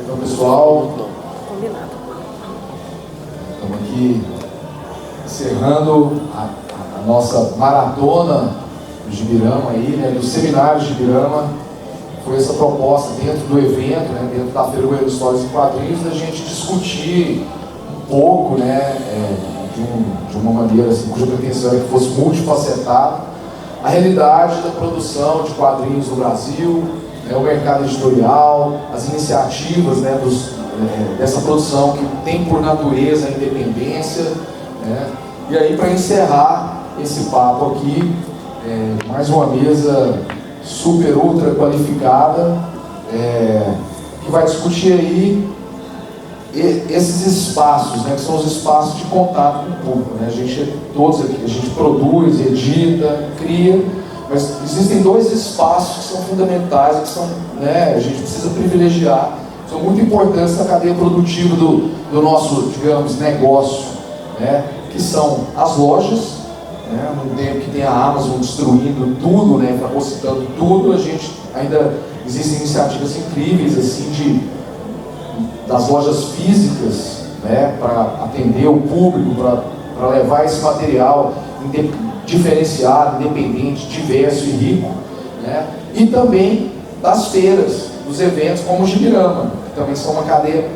Então, pessoal, estamos aqui encerrando a nossa maratona do Gibirama aí, né, do seminário Gibirama. Foi essa proposta dentro do evento, né, dentro da Feira Goiânia de Histórias e Quadrinhos, da gente discutir um pouco, né, de uma maneira assim, cuja pretensão é que fosse multifacetada, a realidade da produção de quadrinhos no Brasil, né, o mercado editorial, as iniciativas, né, dessa produção que tem por natureza a independência, né. E aí, para encerrar esse papo aqui, mais uma mesa super ultra qualificada, que vai discutir aí esses espaços, né, que são os espaços de contato com o público, né? Todos aqui, a gente produz, edita, cria, mas existem dois espaços que são fundamentais, que são, né, a gente precisa privilegiar, são muito importantes na cadeia produtiva do nosso, digamos, negócio, né, que são as lojas, né, no tempo que tem a Amazon destruindo tudo, né, fagocitando tudo, a gente ainda existem iniciativas incríveis assim das lojas físicas, né, para atender o público, para levar esse material diferenciado, independente, diverso e rico, né, e também das feiras, dos eventos como o Gibirama, que também são uma cadeia,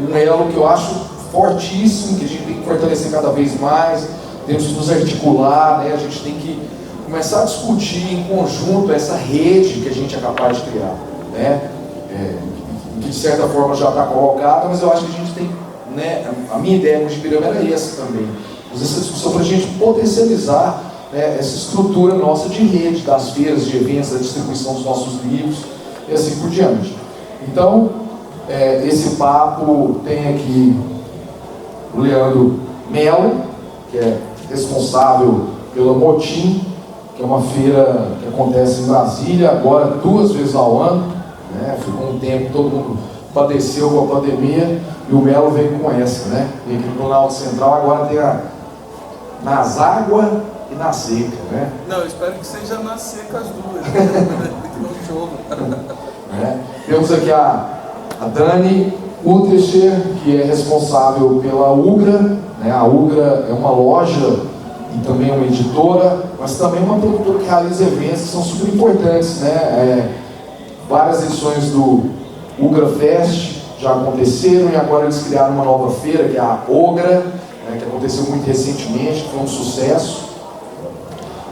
um elo que eu acho fortíssimo, que a gente tem que fortalecer cada vez mais. Temos que nos articular, né? A gente tem que começar a discutir em conjunto essa rede que a gente é capaz de criar, né? Que de certa forma já está colocada, mas eu acho que a gente tem, né? A minha ideia com o Gibirama era essa também, fazer essa discussão para a gente potencializar, né, essa estrutura nossa de rede, das feiras, de eventos, da distribuição dos nossos livros e assim por diante. Então, esse papo tem aqui o Leandro Melo, que é responsável pela Motim, que é uma feira que acontece em Brasília, agora 2 vezes ao ano, né? Ficou um tempo, todo mundo padeceu com a pandemia, e o Melo veio com essa, né? E aqui no Planalto Central agora tem nas águas e na seca, né? Não, eu espero que seja na seca as duas, que não chova. Temos aqui a Dani Utrecher, que é responsável pela Ugra, né? A Ugra é uma loja e também uma editora, mas também uma produtora que realiza eventos que são super importantes, né? Várias edições do Ugra Fest já aconteceram e agora eles criaram uma nova feira, que é a Ogra, né? Que aconteceu muito recentemente, que foi um sucesso.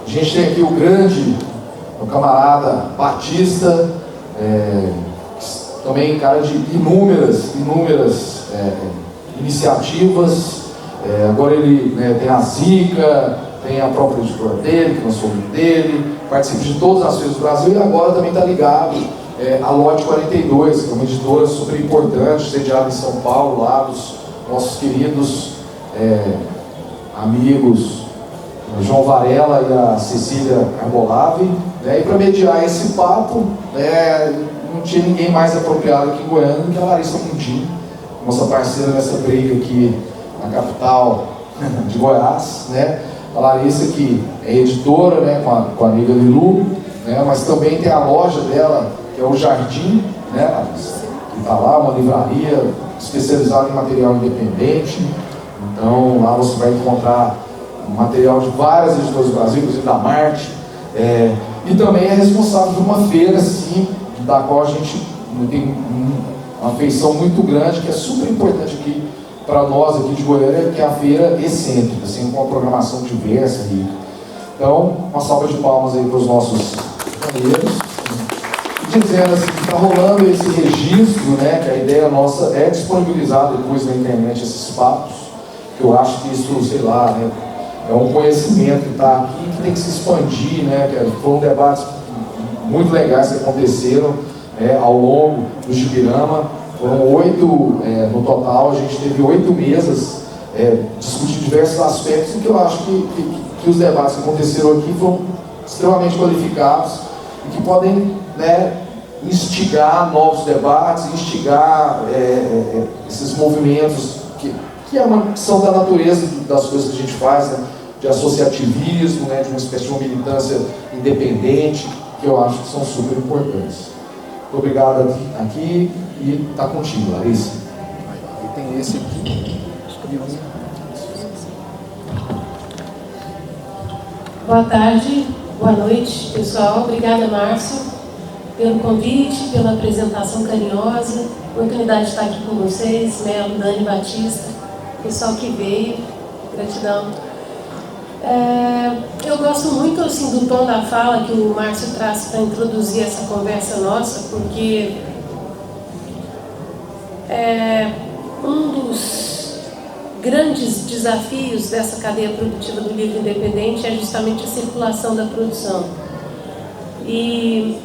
A gente tem aqui o camarada Batista, também cara de inúmeras iniciativas. Agora ele, né, tem a Zica, tem a própria editora dele, que lançou o livro dele, participa de todas as feiras do Brasil e agora também está ligado à Lote 42, que é uma editora super importante, sediada em São Paulo, lá dos nossos queridos amigos João Varela e a Cecília Arbolave, né? E para mediar esse papo, não tinha ninguém mais apropriado aqui em Goiânia do que a Larissa Mundim, nossa parceira nessa briga aqui na capital de Goiás, né? A Larissa, que é editora, né, com a amiga Lilu, né, mas também tem a loja dela, que é o Jardim, né, Larissa, que está lá, uma livraria especializada em material independente. Então lá você vai encontrar material de várias editoras do Brasil, inclusive da Marte, e também é responsável por uma feira, sim, da qual a gente tem uma afeição muito grande, que é super importante aqui para nós aqui de Goiânia, que é a feira excêntrica, assim, com uma programação diversa e rica. Então, uma salva de palmas aí para os nossos companheiros. Dizendo assim, que está rolando esse registro, né, que a ideia nossa é disponibilizar depois na internet esses papos, que eu acho que isso, sei lá, né, é um conhecimento que está aqui, que tem que se expandir, né, que foram debates muito legais que aconteceram ao longo do Gibirama. Foram 8 no total, a gente teve 8 mesas discutindo diversos aspectos, e que eu acho que os debates que aconteceram aqui foram extremamente qualificados e que podem, né, instigar novos debates, instigar esses movimentos que são da natureza das coisas que a gente faz, né, de associativismo, né, de uma espécie de uma militância independente, que eu acho que são super importantes. Muito obrigado aqui. e está contigo, Larissa. Aí tem esse aqui. Boa tarde, boa noite, pessoal. Obrigada, Márcio, pelo convite, pela apresentação carinhosa, oportunidade de estar aqui com vocês, Melo, Dani, Batista, pessoal que veio, gratidão. Eu gosto muito assim, do tom da fala que o Márcio traz para introduzir essa conversa nossa, porque um dos grandes desafios dessa cadeia produtiva do livro independente é justamente a circulação da produção. E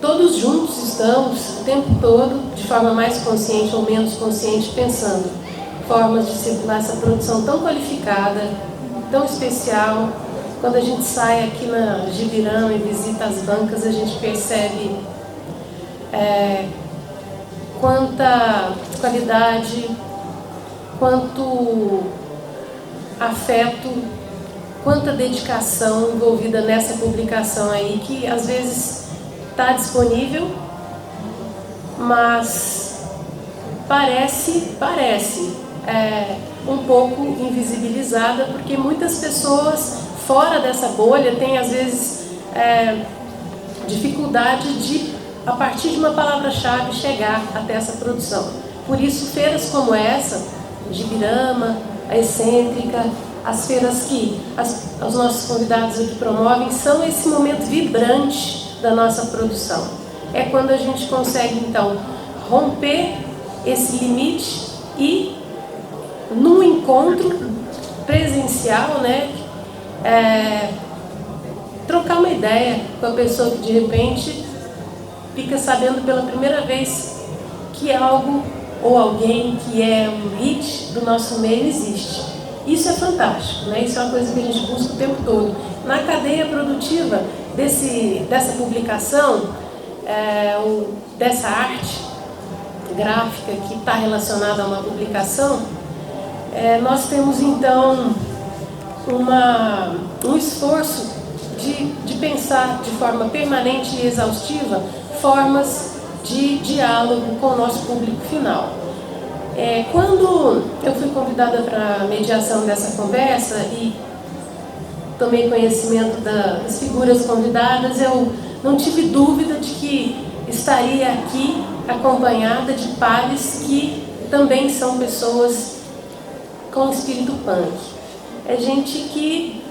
todos juntos estamos, o tempo todo, de forma mais consciente ou menos consciente, pensando formas de circular essa produção tão qualificada, tão especial. Quando a gente sai aqui na Gibirama e visita as bancas, a gente percebe quanta qualidade, quanto afeto, quanta dedicação envolvida nessa publicação aí, que às vezes está disponível, mas parece um pouco invisibilizada, porque muitas pessoas fora dessa bolha têm às vezes dificuldade de, a partir de uma palavra-chave, chegar até essa produção. Por isso, feiras como essa, Gibirama, a Excêntrica, as feiras que os nossos convidados aqui promovem, são esse momento vibrante da nossa produção. É quando a gente consegue, então, romper esse limite e, num encontro presencial, trocar uma ideia com a pessoa que, de repente, fica sabendo pela primeira vez que algo ou alguém que é um hit do nosso meio existe. Isso é fantástico, né? Isso é uma coisa que a gente busca o tempo todo. Na cadeia produtiva dessa publicação, dessa arte gráfica que está relacionada a uma publicação, nós temos então um esforço de pensar de forma permanente e exaustiva formas de diálogo com o nosso público final. Quando eu fui convidada para a mediação dessa conversa e tomei conhecimento das figuras convidadas, eu não tive dúvida de que estaria aqui acompanhada de pares que também são pessoas com espírito punk. É gente que,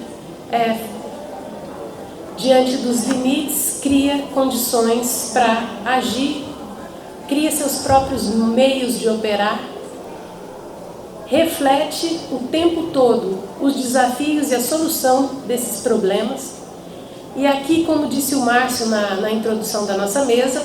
diante dos limites, cria condições para agir, cria seus próprios meios de operar, reflete o tempo todo os desafios e a solução desses problemas. E aqui, como disse o Márcio na introdução da nossa mesa,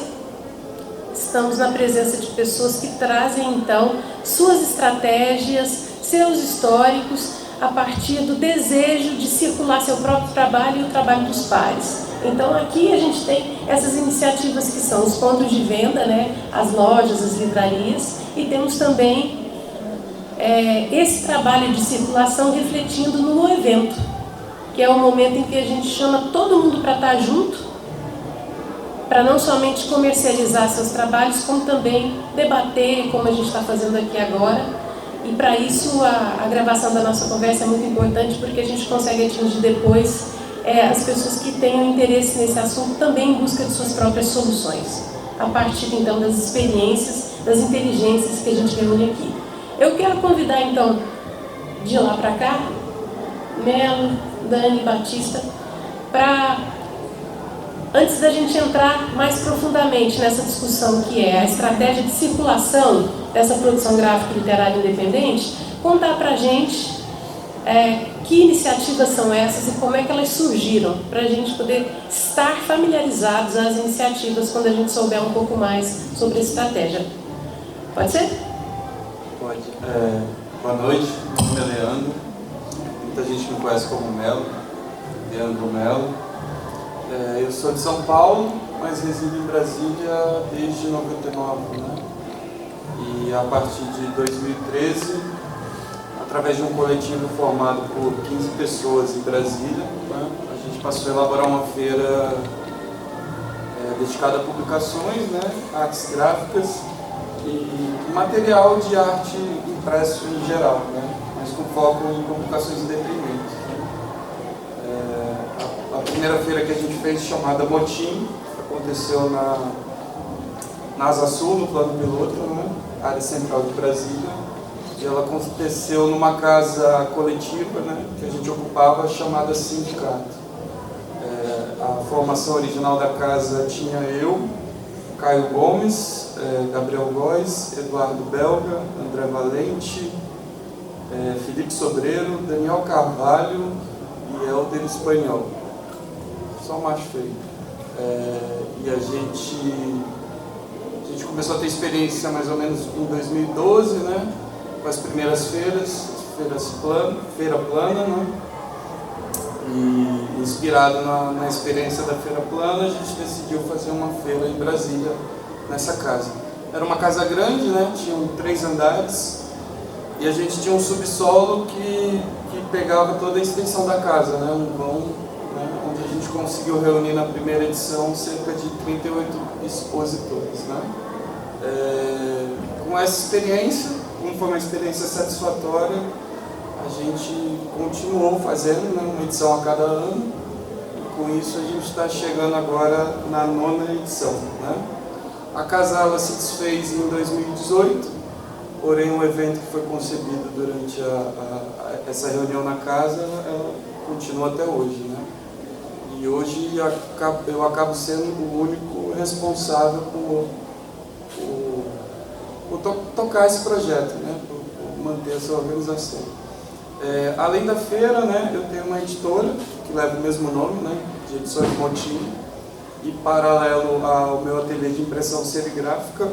estamos na presença de pessoas que trazem, então, suas estratégias, seus históricos, a partir do desejo de circular seu próprio trabalho e o trabalho dos pares. Então, aqui a gente tem essas iniciativas que são os pontos de venda, as lojas, as livrarias, e temos também esse trabalho de circulação refletindo no evento, que é o momento em que a gente chama todo mundo para estar junto, para não somente comercializar seus trabalhos, como também debater, como a gente está fazendo aqui agora. E para isso a gravação da nossa conversa é muito importante, porque a gente consegue atingir depois as pessoas que tenham interesse nesse assunto também em busca de suas próprias soluções, a partir então das experiências, das inteligências que a gente reúne aqui. Eu quero convidar então, de lá para cá, Melo, Dani, Batista, para, antes da gente entrar mais profundamente nessa discussão que é a estratégia de circulação dessa produção gráfica e literária independente, contar para a gente que iniciativas são essas e como é que elas surgiram, para a gente poder estar familiarizados às iniciativas quando a gente souber um pouco mais sobre a estratégia. Pode ser? Pode. Boa noite, meu nome é Leandro. Muita gente me conhece como Melo, Leandro Melo. Eu sou de São Paulo, mas resido em Brasília desde 99, E a partir de 2013, através de um coletivo formado por 15 pessoas em Brasília, a gente passou a elaborar uma feira dedicada a publicações, artes gráficas, e material de arte impresso em geral, né? Mas com foco em publicações independentes. Né? A primeira feira que a gente fez, chamada Motim, aconteceu na Asa Sul, no plano piloto, né? Área central de Brasília. E ela aconteceu numa casa coletiva, né? Que a gente ocupava, chamada Sindicato. A formação original da casa tinha eu, Caio Gomes, Gabriel Góes, Eduardo Belga, André Valente, Felipe Sobreiro, Daniel Carvalho e Helder Espanhol. Só macho feio. E a gente começou a ter experiência mais ou menos em 2012, né? Com as primeiras feira plana, né? E inspirado na experiência da Feira Plana, a gente decidiu fazer uma feira em Brasília, nessa casa. Era uma casa grande, né? Tinham 3 andares, e a gente tinha um subsolo que pegava toda a extensão da casa, né? Um vão, né? Onde a gente conseguiu reunir na primeira edição cerca de 38 expositores, né? Com essa experiência, como foi uma experiência satisfatória, a gente continuou fazendo, né, uma edição a cada ano, e com isso a gente está chegando agora na 9ª edição. Né? A casa ela se desfez em 2018, porém o evento que foi concebido durante essa reunião na casa, ela continua até hoje. Né? E hoje eu acabo sendo o único responsável por tocar esse projeto, né? por manter essa organização. Além da feira, né, eu tenho uma editora que leva o mesmo nome, né, de Edições Motim, e paralelo ao meu ateliê de impressão serigráfica,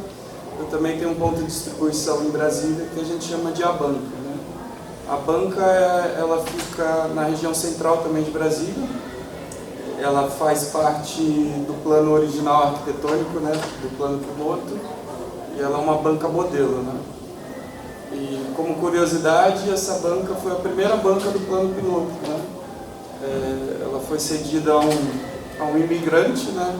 eu também tenho um ponto de distribuição em Brasília que a gente chama de A Banca. Né? A Banca ela fica na região central também de Brasília, ela faz parte do plano original arquitetônico, né, do plano piloto, e ela é uma banca modelo. Né? E como curiosidade, essa banca foi a primeira banca do plano piloto. Né? Ela foi cedida a um imigrante, né?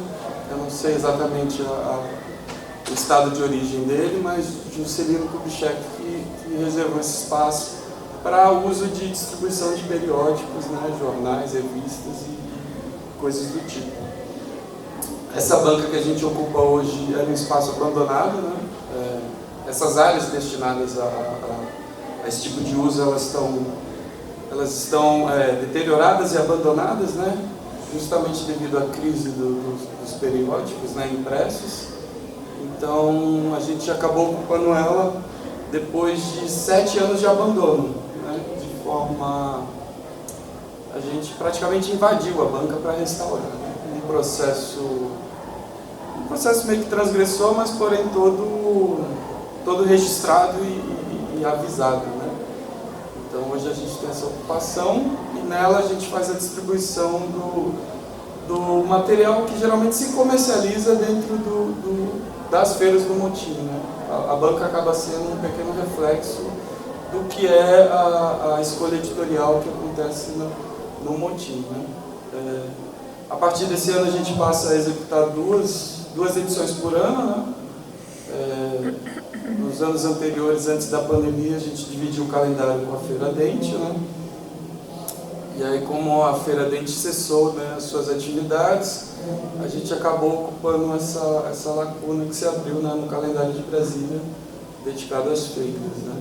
Eu não sei exatamente o estado de origem dele, mas Juscelino Kubitschek que reservou esse espaço para uso de distribuição de periódicos, né? Jornais, revistas e coisas do tipo. Essa banca que a gente ocupa hoje é um espaço abandonado, né? Essas áreas destinadas a esse tipo de uso, elas estão deterioradas e abandonadas, né? Justamente devido à crise dos periódicos, né, impressos. Então, a gente acabou ocupando ela depois de 7 anos de abandono, né? De forma... A gente praticamente invadiu a banca para restaurar, né? Um processo meio que transgressor, mas porém todo registrado e avisado, né? Então hoje a gente tem essa ocupação e nela a gente faz a distribuição do material que geralmente se comercializa dentro das feiras do Motim, né? A banca acaba sendo um pequeno reflexo do que é a escolha editorial que acontece no Motim, né? A partir desse ano a gente passa a executar duas edições por ano, né? Nos anos anteriores, antes da pandemia, a gente dividiu o calendário com a Feira Dente, né? E aí, como a Feira Dente cessou, né, as suas atividades, a gente acabou ocupando essa lacuna que se abriu, né, no calendário de Brasília, dedicado às feiras, né?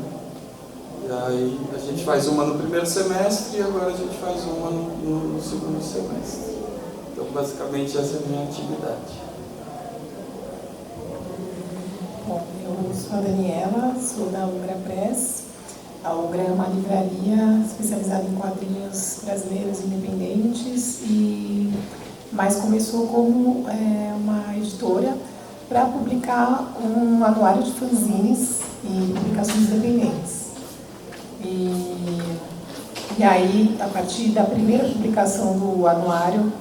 E aí a gente faz uma no primeiro semestre e agora a gente faz uma no segundo semestre. Então, basicamente, essa é a minha atividade. Bom, eu sou a Daniela, sou da Ugra Press. A Ugra é uma livraria especializada em quadrinhos brasileiros independentes, mas começou como uma editora para publicar um anuário de fanzines e publicações independentes. E aí, a partir da primeira publicação do anuário,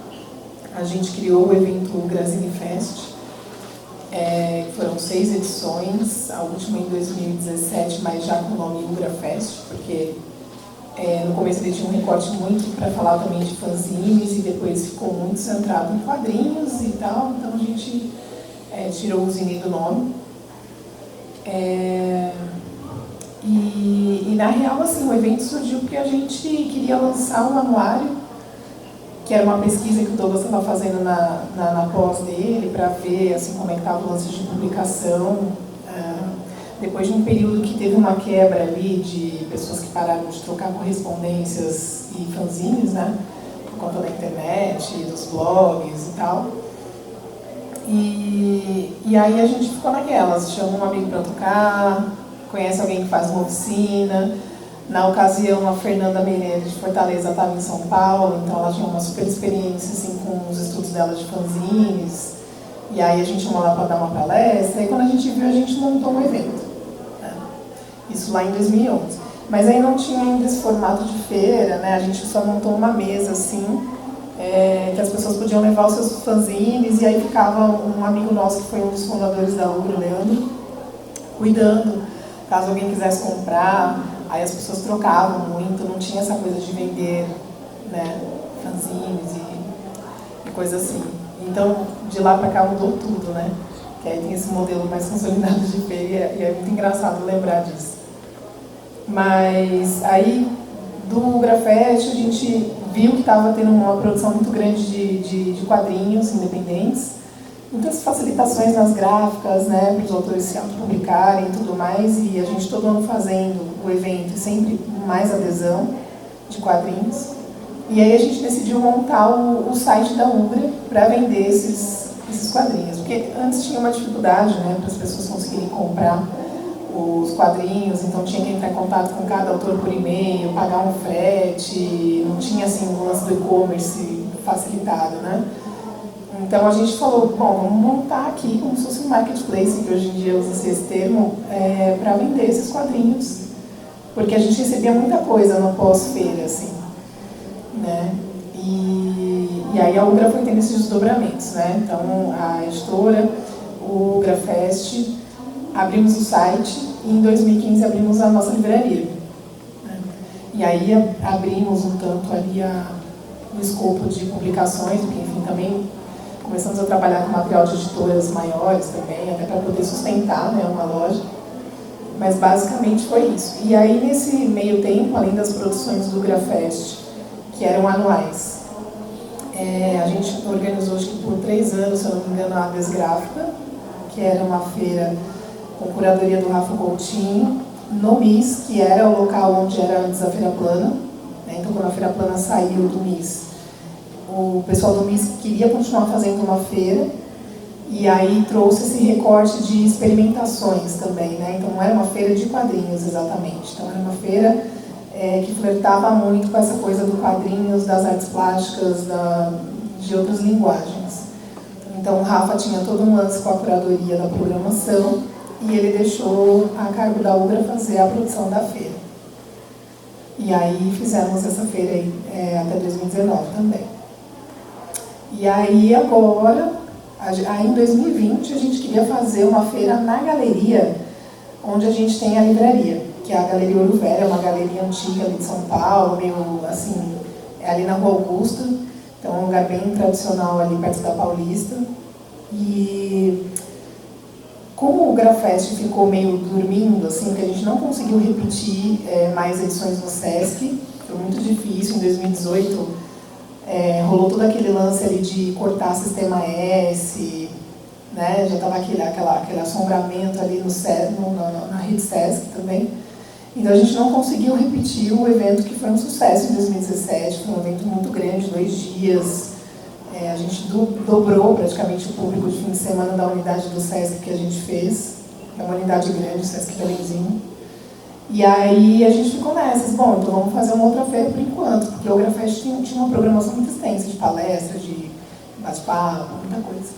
a gente criou o evento Brasília Fest. Foram 6 edições, a última em 2017, mas já com o nome Ugra Fest, porque no começo ele tinha um recorte muito para falar também de fanzines e depois ficou muito centrado em quadrinhos e tal, então a gente tirou o zine do nome. E na real, assim, o evento surgiu porque a gente queria lançar um anuário, que era uma pesquisa que o Douglas estava fazendo na pós dele, para ver assim, como é que estava o lance de publicação. Depois de um período que teve uma quebra ali de pessoas que pararam de trocar correspondências e fanzines, né? Por conta da internet, dos blogs e tal. E aí a gente ficou naquelas, chama um amigo para tocar, conhece alguém que faz uma oficina. Na ocasião, a Fernanda Meirelles de Fortaleza estava em São Paulo, então ela tinha uma super experiência assim, com os estudos dela de fanzines. E aí a gente chamou ela para dar uma palestra, e quando a gente viu, a gente montou um evento. Né? Isso lá em 2011. Mas aí não tinha ainda esse formato de feira, né? A gente só montou uma mesa assim, que as pessoas podiam levar os seus fanzines, e aí ficava um amigo nosso, que foi um dos fundadores da UGRA, o Leandro, cuidando, caso alguém quisesse comprar. Aí as pessoas trocavam muito, não tinha essa coisa de vender, né, fanzines e coisa assim. Então, de lá para cá mudou tudo, né? Que aí tem esse modelo mais consolidado de feira e é muito engraçado lembrar disso. Mas aí, do Grafest, a gente viu que estava tendo uma produção muito grande de quadrinhos independentes, muitas facilitações nas gráficas, né, para os autores se autopublicarem e tudo mais, e a gente todo ano fazendo o evento, sempre mais adesão de quadrinhos. E aí a gente decidiu montar o site da UGRA para vender esses quadrinhos, porque antes tinha uma dificuldade, né, para as pessoas conseguirem comprar os quadrinhos, então tinha que entrar em contato com cada autor por e-mail, pagar um frete, não tinha assim o lance do e-commerce facilitado, né? Então a gente falou, bom, vamos montar aqui como se fosse um marketplace, que hoje em dia usa esse termo, para vender esses quadrinhos. Porque a gente recebia muita coisa no pós-feira, assim, né? E aí a UGRA foi tendo esses desdobramentos, né? Então a editora, o Grafest, abrimos o site e em 2015 abrimos a nossa livraria. Né? E aí abrimos um tanto ali o escopo de publicações, porque enfim, também começamos a trabalhar com material de editoras maiores também, até para poder sustentar, né, uma loja. Mas basicamente foi isso. E aí nesse meio tempo, além das produções do Grafest, que eram anuais, a gente organizou, acho que por 3 anos, se eu não me engano, a Desgráfica, que era uma feira com curadoria do Rafa Coutinho, no MIS, que era o local onde era antes a Feira Plana. Né? Então, quando a Feira Plana saiu do MIS, o pessoal do MIS queria continuar fazendo uma feira, e aí trouxe esse recorte de experimentações também, né? Então não era uma feira de quadrinhos exatamente, então era uma feira que flertava muito com essa coisa do quadrinhos, das artes plásticas, de outras linguagens. Então o Rafa tinha todo um lance com a curadoria da programação, e ele deixou a cargo da UGRA fazer a produção da feira. E aí fizemos essa feira aí, até 2019 também. E aí agora, aí em 2020, a gente queria fazer uma feira na galeria, onde a gente tem a livraria, que é a Galeria Ouro Velho, é uma galeria antiga ali de São Paulo, meio assim, é ali na Rua Augusta, então é um lugar bem tradicional ali perto da Paulista. E como o Grafest ficou meio dormindo, assim, que a gente não conseguiu repetir mais edições no Sesc, foi muito difícil. Em 2018 rolou todo aquele lance ali de cortar sistema S, né? Já estava aquele assombramento ali na rede Sesc também. Então a gente não conseguiu repetir o evento, que foi um sucesso em 2017, foi um evento muito grande, 2 dias. A gente dobrou praticamente o público de fim de semana da unidade do Sesc que a gente fez, é uma unidade grande, o Sesc Belenzinho. E aí a gente ficou nessas, bom, então vamos fazer uma outra feira por enquanto, porque o Grafest tinha uma programação muito extensa de palestras, de bate-papo, muita coisa.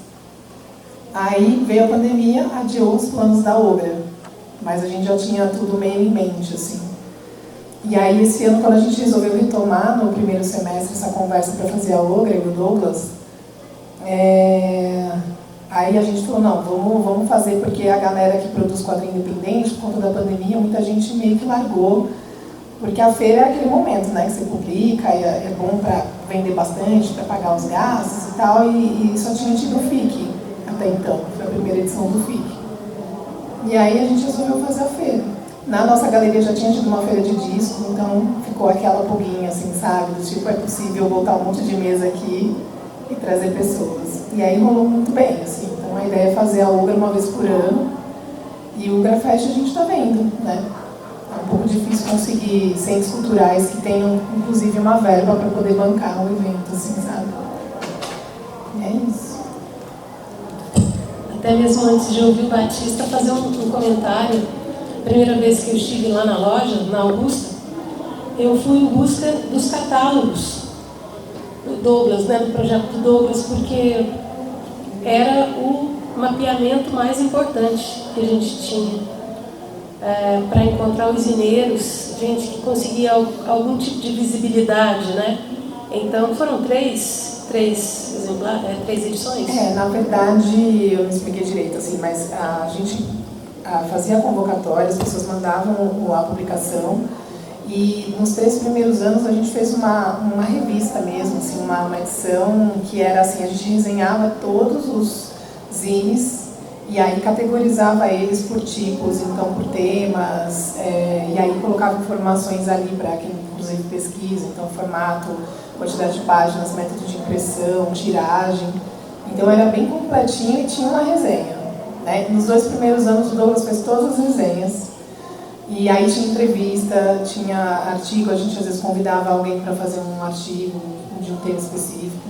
Aí veio a pandemia, adiou os planos da UGRA, mas a gente já tinha tudo meio em mente, assim. E aí, esse ano, quando a gente resolveu retomar no primeiro semestre essa conversa para fazer a UGRA e o Douglas, aí a gente falou, não, vamos fazer, porque a galera que produz quadrinho independente, por conta da pandemia, muita gente meio que largou, porque a feira é aquele momento, né, que você publica, é bom para vender bastante, para pagar os gastos e tal, e só tinha tido o FIC até então, foi a primeira edição do FIC. E aí a gente resolveu fazer a feira. Na nossa galeria já tinha tido uma feira de disco, então ficou aquela pulguinha, assim, sabe? Do tipo, é possível botar um monte de mesa aqui e trazer pessoas. E aí rolou muito bem, assim. Então a ideia é fazer a Ugra uma vez por ano. E o Ugra Fest a gente está vendo, né? É um pouco difícil conseguir centros culturais que tenham, inclusive, uma verba para poder bancar o evento, assim, sabe? E é isso. Até mesmo antes de ouvir o Batista fazer um comentário, a primeira vez que eu estive lá na loja, na Augusta, eu fui em busca dos catálogos do Douglas, né, do projeto do Douglas, porque era o mapeamento mais importante que a gente tinha para encontrar usineiros, gente que conseguia algum tipo de visibilidade, né? Então foram três edições? Na verdade, eu não expliquei direito, assim, mas a gente fazia a convocatória, as pessoas mandavam a publicação, e nos 3 primeiros anos a gente fez uma revista mesmo, assim, uma edição que era assim, a gente resenhava todos os zines e aí categorizava eles por tipos, então por temas, e aí colocava informações ali para quem inclusive pesquisa, então formato, quantidade de páginas, método de impressão, tiragem. Então era bem completinho e tinha uma resenha, né? Nos 2 primeiros anos o Douglas fez todas as resenhas. E aí tinha entrevista, tinha artigo, a gente às vezes convidava alguém para fazer um artigo de um tema específico.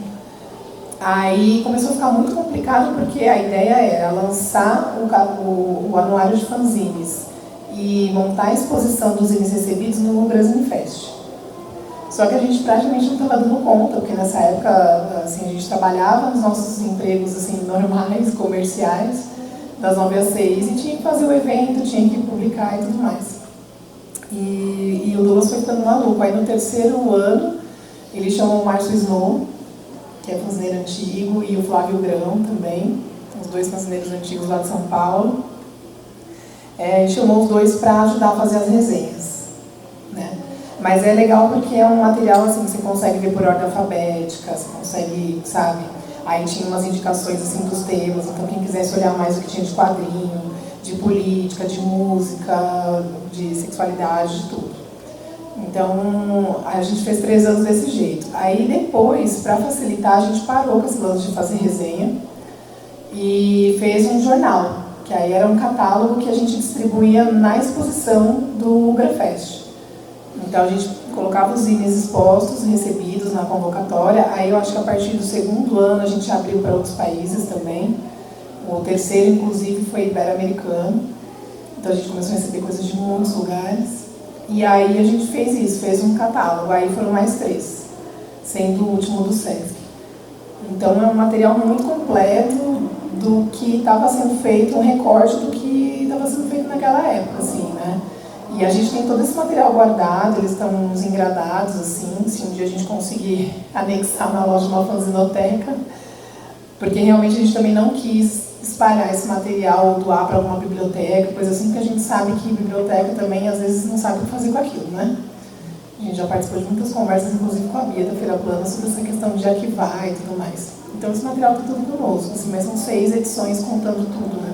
Aí começou a ficar muito complicado porque a ideia era lançar o anuário de fanzines e montar a exposição dos zines recebidos no Brasil Fest. Só que a gente praticamente não estava dando conta, porque nessa época assim, a gente trabalhava nos nossos empregos assim, normais, comerciais, das 9 às 6, e tinha que fazer o evento, tinha que publicar e tudo mais. E o Douglas foi ficando maluco. Aí no 3º ano, ele chamou o Márcio Snow, que é fanzineiro antigo, e o Flávio Grão também, os 2 fanzineiros antigos lá de São Paulo. E chamou os 2 para ajudar a fazer as resenhas, né? Mas é legal porque é um material assim, que você consegue ver por ordem alfabética, você consegue, sabe? Aí tinha umas indicações assim dos temas, então quem quisesse olhar mais o que tinha de quadrinho, de política, de música, de sexualidade, de tudo. Então a gente fez 3 anos desse jeito. Aí depois, para facilitar, a gente parou com esse lance de fazer resenha e fez um jornal, que aí era um catálogo que a gente distribuía na exposição do Ugra Fest. Então a gente colocava os zines expostos, recebidos na convocatória. Aí eu acho que a partir do 2º ano a gente abriu para outros países também. O 3º, inclusive, foi ibero-americano. Então a gente começou a receber coisas de muitos lugares. E aí a gente fez isso, fez um catálogo. Aí foram mais 3, sendo o último do Sesc. Então é um material muito completo do que estava sendo feito, um recorte do que estava sendo feito naquela época, assim, né? E a gente tem todo esse material guardado, eles estão uns engradados, assim, se um dia a gente conseguir anexar na loja uma fanzinoteca, porque realmente a gente também não quis espalhar esse material ou doar para alguma biblioteca, coisa assim, porque a gente sabe que biblioteca também, às vezes, não sabe o que fazer com aquilo, né? A gente já participou de muitas conversas, inclusive com a Bia da Feira Plana, sobre essa questão de arquivar e tudo mais. Então esse material está tudo conosco, assim, mas são 6 edições contando tudo, né?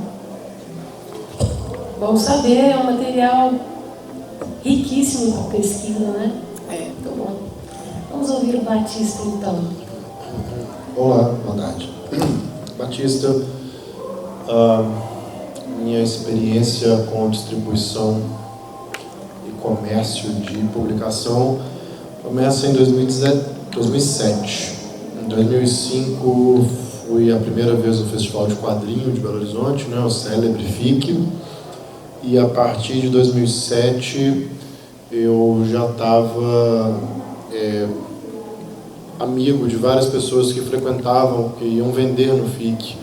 Bom saber, é um material riquíssimo para pesquisa, né? Muito bom. Vamos ouvir o Batista, então. Olá, boa tarde. Batista, minha experiência com distribuição e comércio de publicação começa em 2007. Em 2005, fui a primeira vez no Festival de Quadrinho de Belo Horizonte, né, o célebre FIC. E a partir de 2007 eu já estava amigo de várias pessoas que frequentavam, que iam vender no FIC.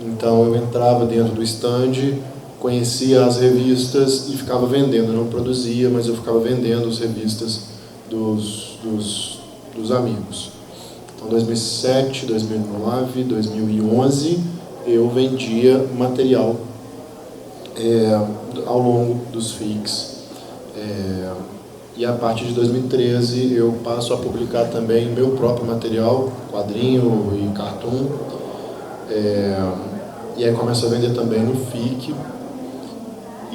Então eu entrava dentro do stand, conhecia as revistas e ficava vendendo. Eu não produzia, mas eu ficava vendendo as revistas dos amigos. Então 2007, 2009, 2011 eu vendia material ao longo dos FICs. E a partir de 2013 eu passo a publicar também meu próprio material, quadrinho e cartoon. E aí começo a vender também no FIC.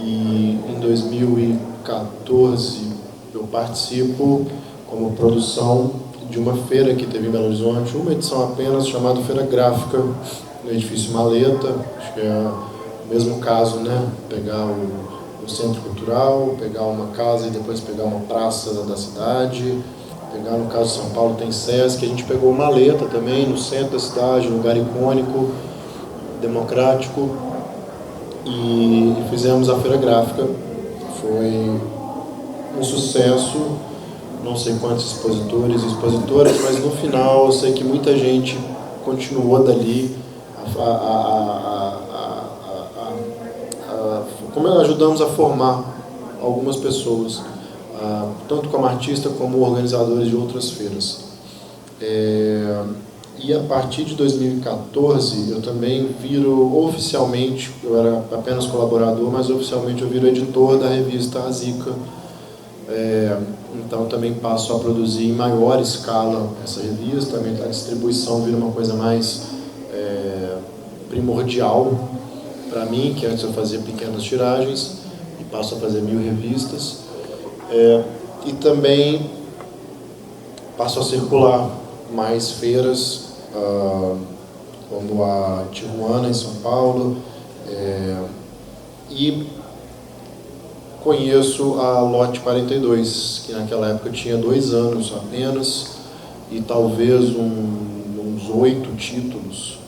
e em 2014 eu participo como produção de uma feira que teve em Belo Horizonte, uma edição apenas, chamada Feira Gráfica, no edifício Maleta. Acho que é o mesmo caso, né? Pegar o centro cultural, pegar uma casa e depois pegar uma praça da cidade. Pegar, no caso de São Paulo, tem Sesc. A gente pegou uma Maleta também, no centro da cidade, um lugar icônico, democrático, e fizemos a Feira Gráfica. Foi um sucesso, não sei quantos expositores e expositoras, mas no final eu sei que muita gente continuou dali, como ajudamos a formar algumas pessoas, tanto como artista como organizadores de outras feiras. E a partir de 2014 eu também viro oficialmente, eu era apenas colaborador, mas oficialmente eu viro editor da revista A Zica. Então também passo a produzir em maior escala essa revista, também a distribuição vira uma coisa mais primordial para mim, que antes eu fazia pequenas tiragens e passo a fazer 1000 revistas. E também passo a circular mais feiras, como a Tijuana, em São Paulo, e conheço a Lote 42, que naquela época tinha 2 anos apenas, e talvez uns 8 títulos.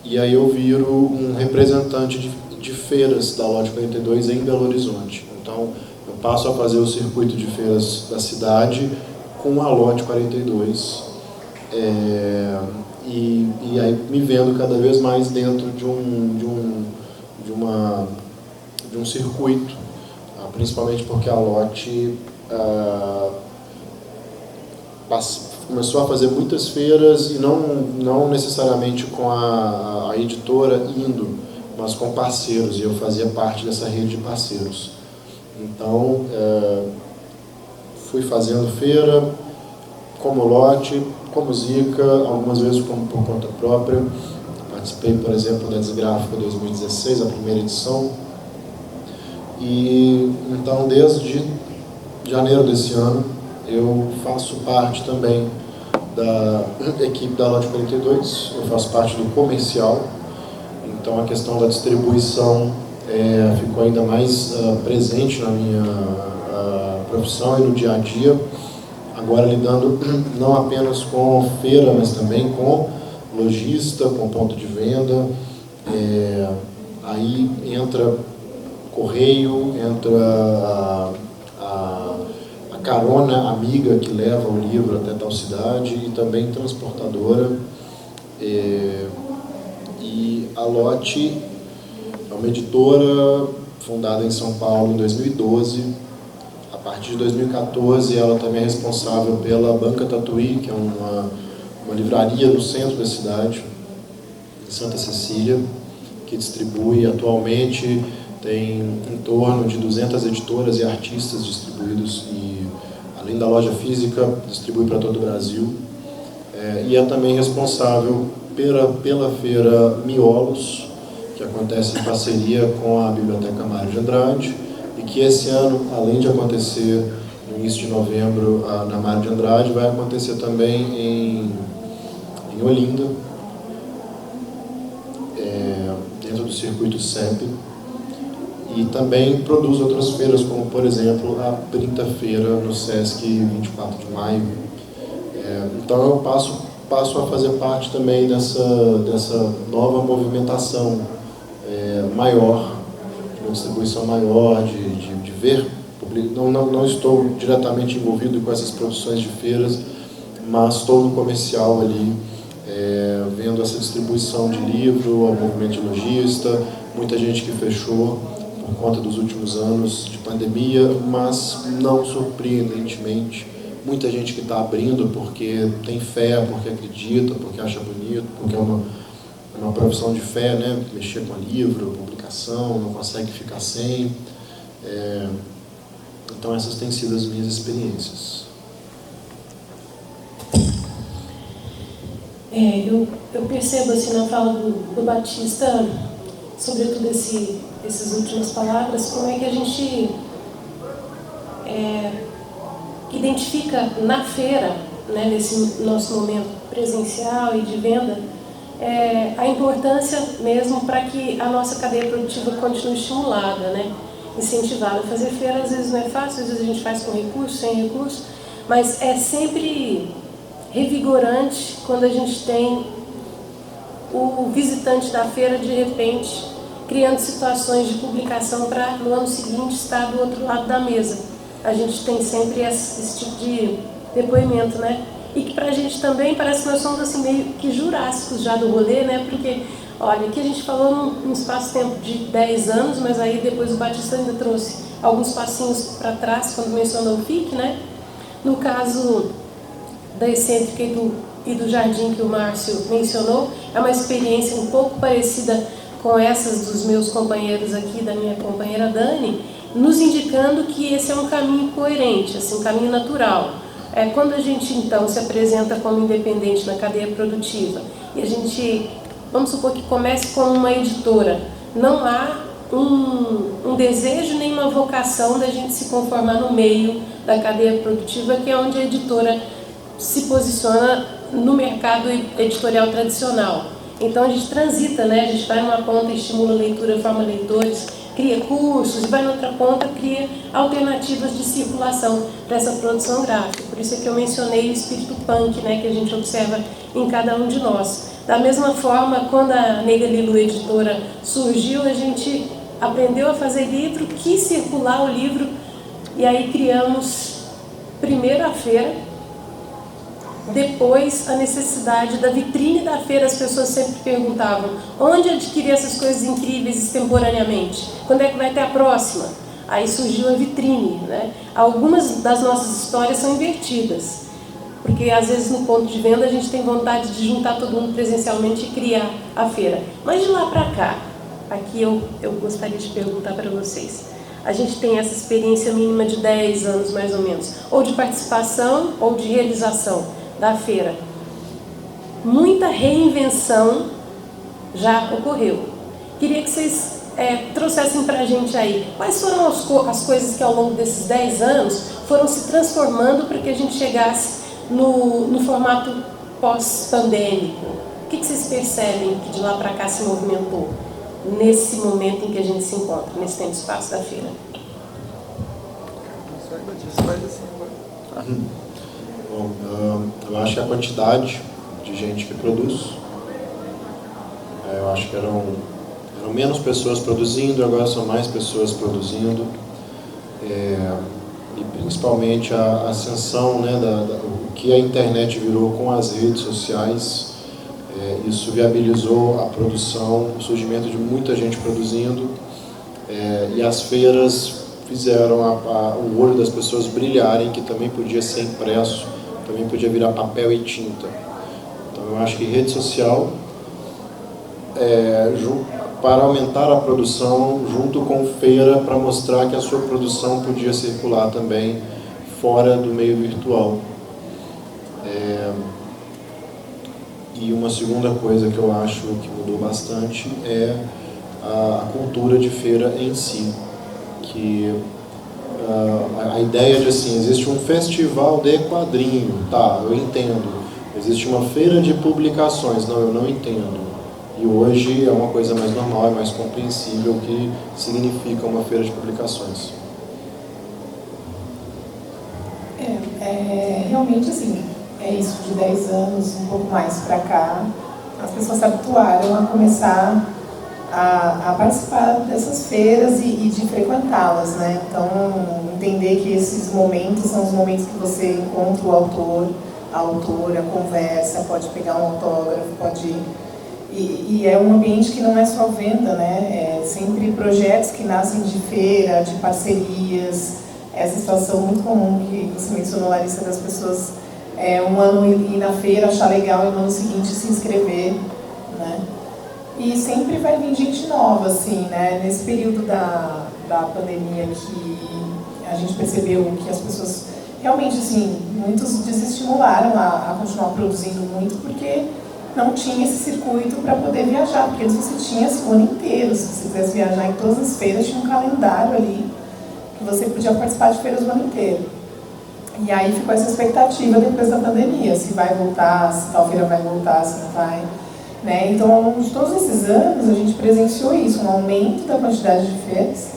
E aí eu viro um representante de feiras da Lote 42 em Belo Horizonte. Então, eu passo a fazer o circuito de feiras da cidade com a Lote 42. E aí me vendo cada vez mais dentro de um circuito, principalmente porque a Lote começou a fazer muitas feiras, e não necessariamente com a editora indo, mas com parceiros, e eu fazia parte dessa rede de parceiros. Então, fui fazendo feira como Lote, como Zica, algumas vezes por conta própria. Participei, por exemplo, da Desgráfica 2016, a primeira edição. E então, desde janeiro desse ano, eu faço parte também da equipe da Lote 42, eu faço parte do comercial. Então, a questão da distribuição ficou ainda mais presente na minha profissão e no dia a dia. Agora lidando não apenas com feira, mas também com lojista, com ponto de venda. Aí entra correio, entra a carona amiga que leva o livro até tal cidade, e também transportadora. E a Lote é uma editora fundada em São Paulo em 2012. A partir de 2014, ela também é responsável pela Banca Tatuí, que é uma livraria no centro da cidade, em Santa Cecília, que distribui atualmente, tem em torno de 200 editoras e artistas distribuídos, e além da loja física, distribui para todo o Brasil. E é também responsável pela feira Miolos, que acontece em parceria com a Biblioteca Mário de Andrade, e que esse ano, além de acontecer no início de novembro na Mário de Andrade, vai acontecer também em Olinda, dentro do circuito CEP. E também produz outras feiras, como, por exemplo, a 30 Feira no Sesc 24 de maio. Então eu passo a fazer parte também dessa nova movimentação maior, de uma distribuição maior, de ver. Não estou diretamente envolvido com essas produções de feiras, mas estou no comercial ali, vendo essa distribuição de livro, o movimento de lojista, muita gente que fechou por conta dos últimos anos de pandemia, mas não surpreendentemente, muita gente que está abrindo porque tem fé, porque acredita, porque acha bonito, porque é uma profissão de fé, né? Mexer com livro, publicação, não consegue ficar sem. Então essas têm sido as minhas experiências. Eu percebo assim na fala do Batista, sobretudo essas últimas palavras, como é que a gente identifica na feira, né, nesse nosso momento presencial e de venda, a importância mesmo para que a nossa cadeia produtiva continue estimulada, né, incentivada. Fazer feira às vezes não é fácil, às vezes a gente faz com recurso, sem recurso, mas é sempre revigorante quando a gente tem o visitante da feira, de repente, criando situações de publicação para no ano seguinte estar do outro lado da mesa. A gente tem sempre esse tipo de depoimento, né? E que pra gente também parece que nós somos assim meio que jurássicos já do rolê, né? Porque, olha, aqui a gente falou num espaço-tempo de 10 anos, mas aí depois o Batista ainda trouxe alguns passinhos para trás, quando mencionou o FIC, né? No caso da Excêntrica e do Jardim que o Márcio mencionou, é uma experiência um pouco parecida com essas dos meus companheiros aqui, da minha companheira Dani, nos indicando que esse é um caminho coerente, assim, um caminho natural. Quando a gente, então, se apresenta como independente na cadeia produtiva e a gente, vamos supor que comece como uma editora, não há um desejo nem uma vocação da gente se conformar no meio da cadeia produtiva, que é onde a editora se posiciona no mercado editorial tradicional. Então a gente transita, né? A gente vai numa ponta, estimula a leitura, forma leitores, cria cursos, e vai na outra ponta, cria alternativas de circulação para essa produção gráfica. Por isso é que eu mencionei o espírito punk, né, que a gente observa em cada um de nós. Da mesma forma, quando a Nega Lilu Editora surgiu, a gente aprendeu a fazer livro, quis circular o livro, e aí criamos primeiro a feira, depois a necessidade da vitrine da feira. As pessoas sempre perguntavam onde adquirir essas coisas incríveis extemporaneamente, quando é que vai ter a próxima? Aí surgiu a vitrine, né? Algumas das nossas histórias são invertidas, porque às vezes no ponto de venda a gente tem vontade de juntar todo mundo presencialmente e criar a feira, mas de lá para cá, aqui eu gostaria de perguntar para vocês. A gente tem essa experiência mínima de 10 anos mais ou menos, ou de participação ou de realização da feira. Muita reinvenção já ocorreu. Queria que vocês trouxessem para a gente aí quais foram as coisas que ao longo desses 10 anos foram se transformando para que a gente chegasse no formato pós-pandêmico. O que vocês percebem que de lá para cá se movimentou nesse momento em que a gente se encontra, nesse tempo e espaço da feira? Bom, eu acho que a quantidade de gente que produz, eu acho que eram menos pessoas produzindo, agora são mais pessoas produzindo, e principalmente a ascensão, né, o que a internet virou com as redes sociais. Isso viabilizou a produção, o surgimento de muita gente produzindo, e as feiras fizeram o olho das pessoas brilharem, que também podia ser impresso, também podia virar papel e tinta. Então eu acho que rede social, para aumentar a produção, junto com feira, para mostrar que a sua produção podia circular também fora do meio virtual. E uma segunda coisa que eu acho que mudou bastante é a cultura de feira em si, que a ideia de assim, existe um festival de quadrinho, tá, eu entendo, existe uma feira de publicações, não, eu não entendo. E hoje é uma coisa mais normal, é mais compreensível o que significa uma feira de publicações. Realmente assim, é isso, de 10 anos, um pouco mais para cá, as pessoas se habituaram a começar a participar dessas feiras e de frequentá-las, né? Então, entender que esses momentos são os momentos que você encontra o autor, a autora, conversa, pode pegar um autógrafo, pode... E é um ambiente que não é só venda, né? É sempre projetos que nascem de feira, de parcerias, essa situação muito comum que você mencionou, Larissa, das pessoas um ano ir na feira, achar legal e no ano seguinte se inscrever, né? E sempre vai vir gente nova, assim, né? Nesse período da pandemia que a gente percebeu que as pessoas realmente, assim, muitos desestimularam a continuar produzindo muito porque não tinha esse circuito para poder viajar, porque antes você tinha assim, o ano inteiro, se você quisesse viajar em todas as feiras, tinha um calendário ali, que você podia participar de feiras o ano inteiro. E aí ficou essa expectativa depois da pandemia, se vai voltar, se tal feira vai voltar, se não vai. Né? Então, ao longo de todos esses anos, a gente presenciou isso, um aumento da quantidade de feiras,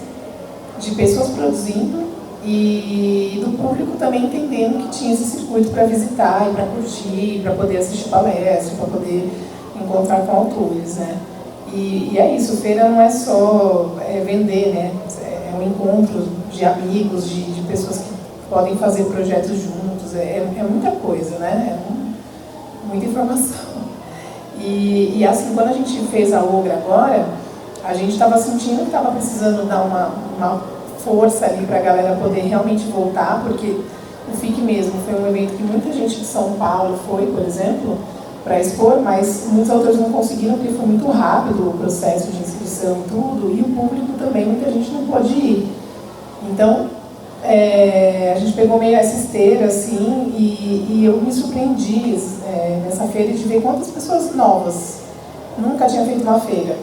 de pessoas produzindo e do público também entendendo que tinha esse circuito para visitar e para curtir, para poder assistir palestra, para poder encontrar com autores, né? E é isso, feira não é só vender, né? É um encontro de amigos, de pessoas que podem fazer projetos juntos, é muita coisa, né? Muita informação. E assim, quando a gente fez a Ogra agora, a gente estava sentindo que estava precisando dar uma força ali para a galera poder realmente voltar, porque o FIC mesmo foi um evento que muita gente de São Paulo foi, por exemplo, para expor, mas muitos autores não conseguiram porque foi muito rápido o processo de inscrição e tudo, e o público também, muita gente não pôde ir. Então, a gente pegou meio essa esteira, assim, e eu me surpreendi nessa feira de ver quantas pessoas novas nunca tinha feito uma feira.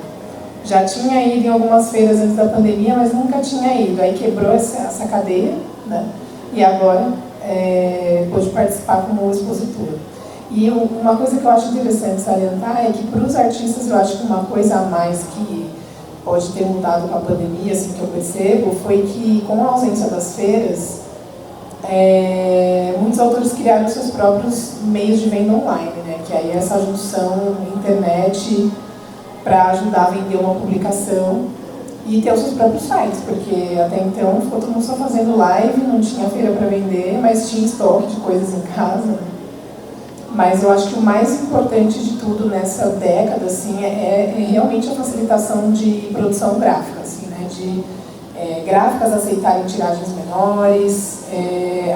Já tinha ido em algumas feiras antes da pandemia, mas nunca tinha ido. Aí quebrou essa cadeia, né? E agora pôde participar como expositor. E uma coisa que eu acho interessante salientar é que para os artistas eu acho que uma coisa a mais que pode ter mudado com a pandemia, assim, que eu percebo, foi que com a ausência das feiras, muitos autores criaram seus próprios meios de venda online, né? Que aí é essa junção internet para ajudar a vender uma publicação e ter os seus próprios sites, porque até então ficou todo mundo só fazendo live, não tinha feira para vender, mas tinha estoque de coisas em casa. Mas eu acho que o mais importante de tudo nessa década assim, é realmente a facilitação de produção gráfica, assim, né? De gráficas aceitarem tiragens menores,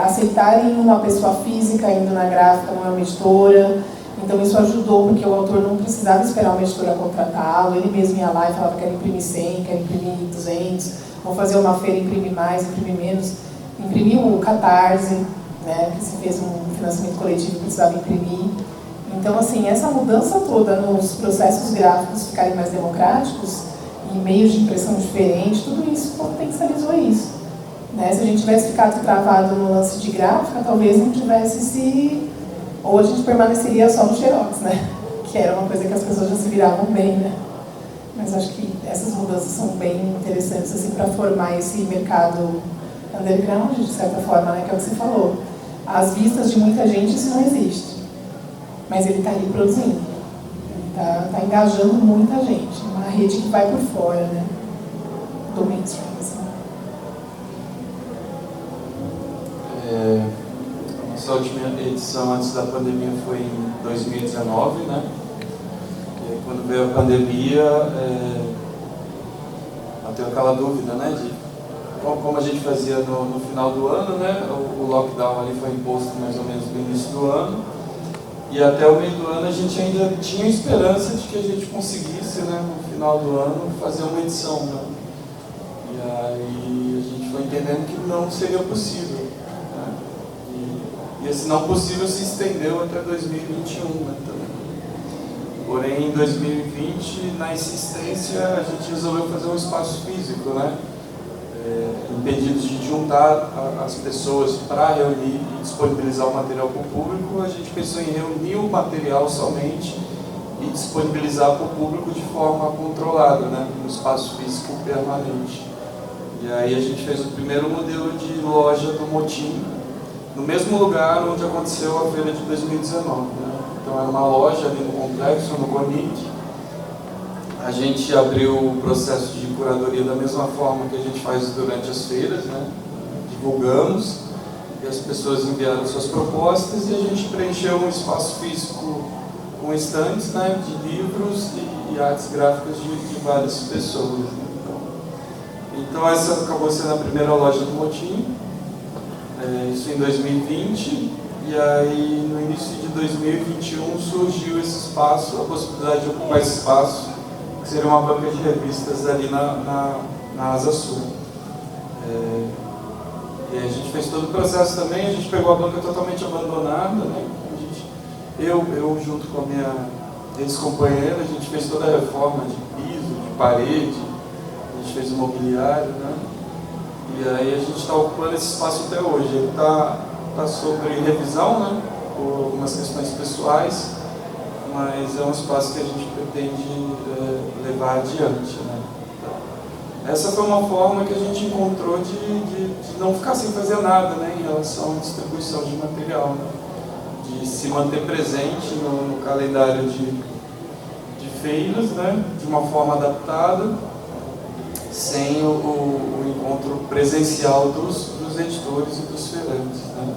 aceitarem uma pessoa física indo na gráfica, não é uma editora. Então isso ajudou porque o autor não precisava esperar uma editora contratá-lo, ele mesmo ia lá e falava que quer imprimir 100, quer imprimir 200, vou fazer uma feira, imprimir mais, imprimir menos. Imprimiu o Catarse, né, que se fez um financiamento coletivo, precisava imprimir. Então, assim, essa mudança toda nos processos gráficos ficarem mais democráticos, e meios de impressão diferentes, tudo isso potencializou isso. Né? Se a gente tivesse ficado travado no lance de gráfica, talvez não tivesse ou a gente permaneceria só no Xerox, né? Que era uma coisa que as pessoas já se viravam bem, né? Mas acho que essas mudanças são bem interessantes assim, para formar esse mercado underground, de certa forma, né? Que é o que você falou. Às vistas de muita gente isso não existe, mas ele está ali produzindo, ele está engajando muita gente, uma rede que vai por fora, né? Do mainstream, assim. Nossa última edição antes da pandemia foi em 2019, né? E aí, quando veio a pandemia, bateu aquela dúvida, né? De como a gente fazia no final do ano, né? O lockdown ali foi imposto mais ou menos no início do ano. E até o meio do ano a gente ainda tinha esperança de que a gente conseguisse, né? No final do ano, fazer uma edição, né? E aí a gente foi entendendo que não seria possível. E esse não possível se estendeu até 2021, né, também. Porém, em 2020, na insistência, a gente resolveu fazer um espaço físico, né? Impedidos de juntar as pessoas para reunir e disponibilizar o material para o público, a gente pensou em reunir o material somente e disponibilizar para o público de forma controlada, né? No espaço físico permanente. E aí a gente fez o primeiro modelo de loja do Motim, no mesmo lugar onde aconteceu a feira de 2019. Né? Então era uma loja ali no complexo, no Conic. A gente abriu o processo de curadoria da mesma forma que a gente faz durante as feiras, né? Divulgamos, e as pessoas enviaram suas propostas e a gente preencheu um espaço físico com estantes, né? De livros e artes gráficas de várias pessoas. Né? Então essa acabou sendo a primeira loja do Motim. Isso em 2020, e aí no início de 2021 surgiu esse espaço, a possibilidade de ocupar esse espaço, que seria uma banca de revistas ali na Asa Sul. E a gente fez todo o processo também, a gente pegou a banca totalmente abandonada, né? Eu junto com a minha ex-companheiro, a gente fez toda a reforma de piso, de parede, a gente fez o mobiliário, né? E aí a gente está ocupando esse espaço até hoje. Ele está sobre revisão, né? Por algumas questões pessoais, mas é um espaço que a gente pretende levar adiante, né? Essa foi uma forma que a gente encontrou de não ficar sem fazer nada, né, em relação à distribuição de material, né? De se manter presente no calendário de feiras, né, de uma forma adaptada, sem o encontro presencial dos editores e dos feirantes, né?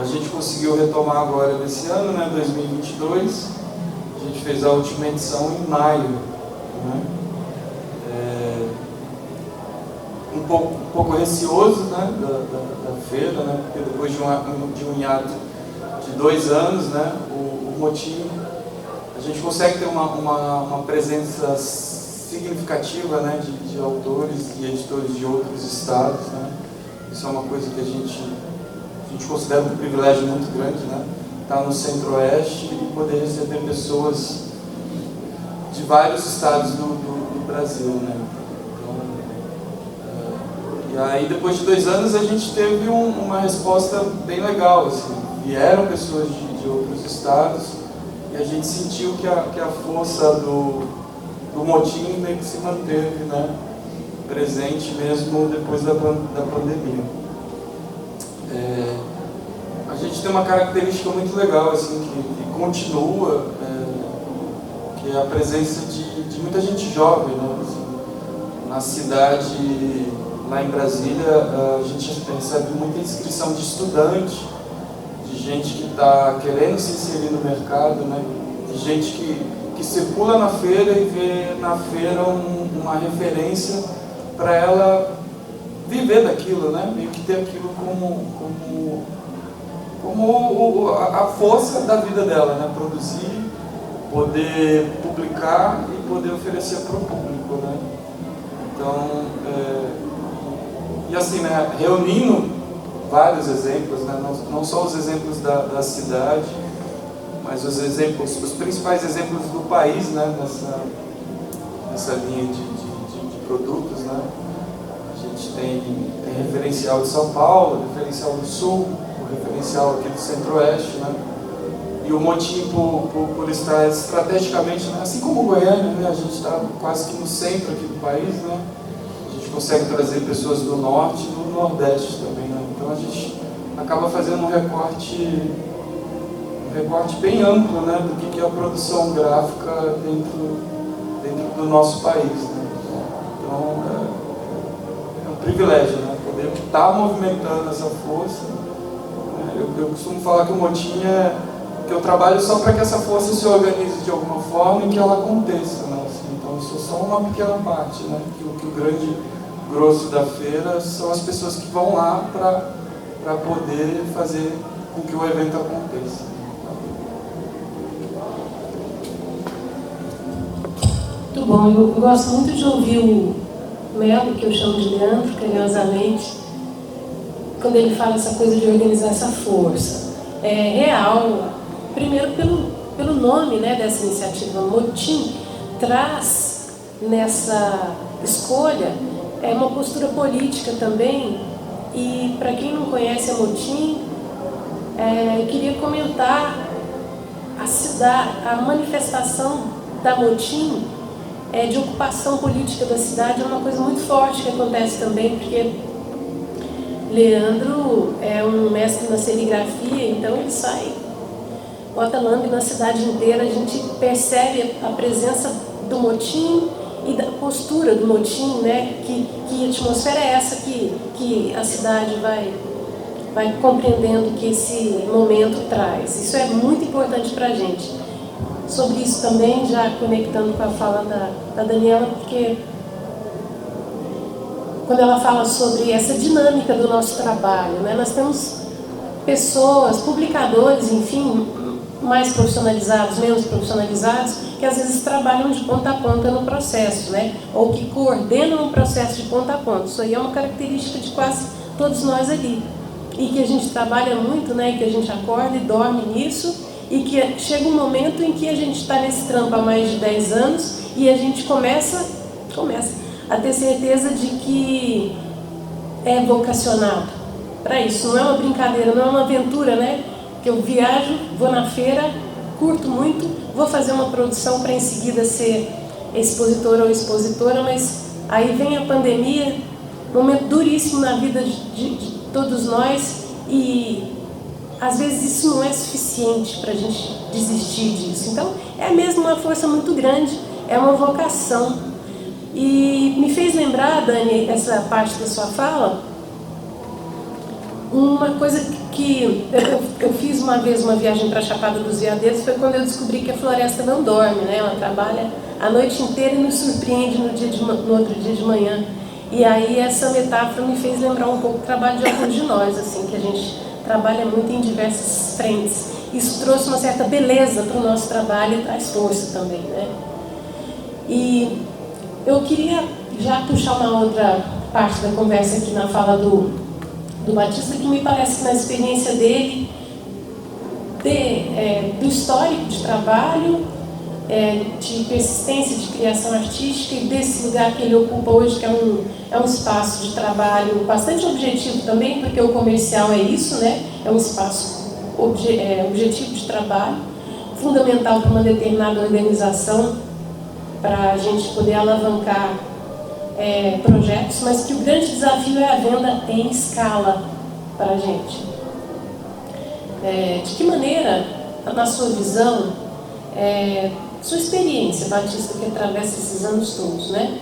A gente conseguiu retomar agora nesse ano, né, 2022, a gente fez a última edição em maio, né? Um pouco receoso, né, da feira, né, porque depois de um hiato de 2 anos, né, o motim, a gente consegue ter uma presença significativa, né, de autores e editores de outros estados, né. Isso é uma coisa que a gente considera um privilégio muito grande, né, estar no Centro-Oeste e poder receber pessoas de vários estados do Brasil, né. E aí, depois de 2 anos, a gente teve uma resposta bem legal, assim. Vieram pessoas de outros estados e a gente sentiu que a força do motim meio que se manteve, né, presente mesmo depois da pandemia. A gente tem uma característica muito legal, assim, que continua, que é a presença de muita gente jovem, né, assim, na cidade. Lá em Brasília, a gente recebe muita inscrição de estudante, de gente que está querendo se inserir no mercado, né? De gente que circula na feira e vê na feira uma referência para ela viver daquilo, né? Meio que ter aquilo como a força da vida dela, né? Produzir, poder publicar e poder oferecer para o público, né? Então, e assim, né, reunindo vários exemplos, né, não só os exemplos da cidade, mas os principais exemplos do país, né, nessa linha de produtos, né. A gente tem referencial de São Paulo, referencial do Sul, o referencial aqui do Centro-Oeste, né. E o motim por estar estrategicamente, né, assim como Goiânia, né, a gente está quase que no centro aqui do país, né. Consegue trazer pessoas do norte e do nordeste também, né? Então a gente acaba fazendo um recorte bem amplo, né, do que é a produção gráfica dentro do nosso país, né? Então é um privilégio, né, poder estar movimentando essa força, né? Eu costumo falar que o motim que eu trabalho só para que essa força se organize de alguma forma e que ela aconteça, né? Assim, então eu sou só uma pequena parte, né? Que o grande grosso da feira são as pessoas que vão lá para poder fazer com que o evento aconteça. Muito bom, eu gosto muito de ouvir o Melo, que eu chamo de Leandro, carinhosamente, quando ele fala essa coisa de organizar essa força. É real, primeiro pelo nome, né, dessa iniciativa, Motim, traz nessa escolha uma postura política também, e para quem não conhece a Motim, eu queria comentar a manifestação da Motim de ocupação política da cidade, é uma coisa muito forte que acontece também, porque Leandro é um mestre na serigrafia, então ele sai, bota lambe na cidade inteira, a gente percebe a presença do motim e da postura do motim, né? Que atmosfera é essa que a cidade vai compreendendo que esse momento traz. Isso é muito importante para a gente. Sobre isso também, já conectando com a fala da Daniela, porque quando ela fala sobre essa dinâmica do nosso trabalho, né? Nós temos pessoas, publicadores, enfim, mais profissionalizados, menos profissionalizados, que às vezes trabalham de ponta a ponta no processo, né? Ou que coordenam o processo de ponta a ponta. Isso aí é uma característica de quase todos nós ali. E que a gente trabalha muito, né? E que a gente acorda e dorme nisso, e que chega um momento em que a gente está nesse trampo há mais de 10 anos e a gente começa a ter certeza de que é vocacionado para isso. Não é uma brincadeira, não é uma aventura, né? Que eu viajo, vou na feira, curto muito, vou fazer uma produção para em seguida ser expositora ou expositora, mas aí vem a pandemia, um momento duríssimo na vida de todos nós, e às vezes isso não é suficiente para a gente desistir disso. Então é mesmo uma força muito grande, é uma vocação. E me fez lembrar, Dani, essa parte da sua fala, uma coisa que eu fiz uma vez uma viagem para a Chapada dos Veadeiros, foi quando eu descobri que a floresta não dorme, né? Ela trabalha a noite inteira e nos surpreende no outro dia de manhã. E aí essa metáfora me fez lembrar um pouco do trabalho de alguns de nós, assim, que a gente trabalha muito em diversas frentes. Isso trouxe uma certa beleza para o nosso trabalho e traz força também, né? E eu queria já puxar uma outra parte da conversa aqui na fala do Batista, que me parece que na experiência dele, do histórico de trabalho, de persistência, de criação artística, e desse lugar que ele ocupa hoje, que é um espaço de trabalho bastante objetivo também, porque o comercial é isso, né? É um espaço objetivo de trabalho, fundamental para uma determinada organização, para a gente poder alavancar projetos, mas que o grande desafio é a venda em escala para a gente. De que maneira, na sua visão, sua experiência, Batista, que atravessa esses anos todos, né?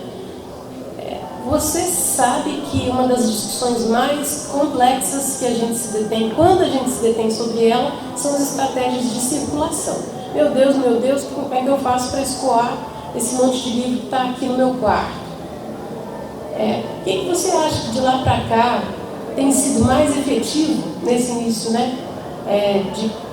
Você sabe que uma das discussões mais complexas que a gente se detém, quando a gente se detém sobre ela, são as estratégias de circulação. Meu Deus, como é que eu faço para escoar esse monte de livro que está aqui no meu quarto? O que você acha que de lá para cá tem sido mais efetivo nesse início, né,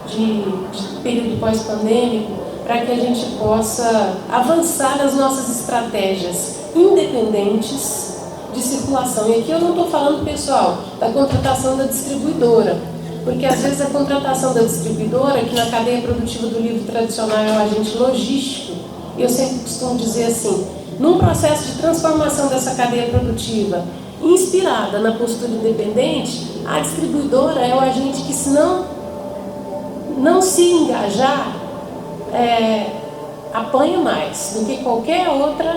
de período pós-pandêmico, para que a gente possa avançar nas nossas estratégias independentes de circulação? E aqui eu não estou falando, pessoal, da contratação da distribuidora, porque às vezes a contratação da distribuidora, que na cadeia produtiva do livro tradicional é um agente logístico, eu sempre costumo dizer assim, num processo de transformação dessa cadeia produtiva inspirada na postura independente, a distribuidora é o agente que, se não se engajar, apanha mais do que qualquer outro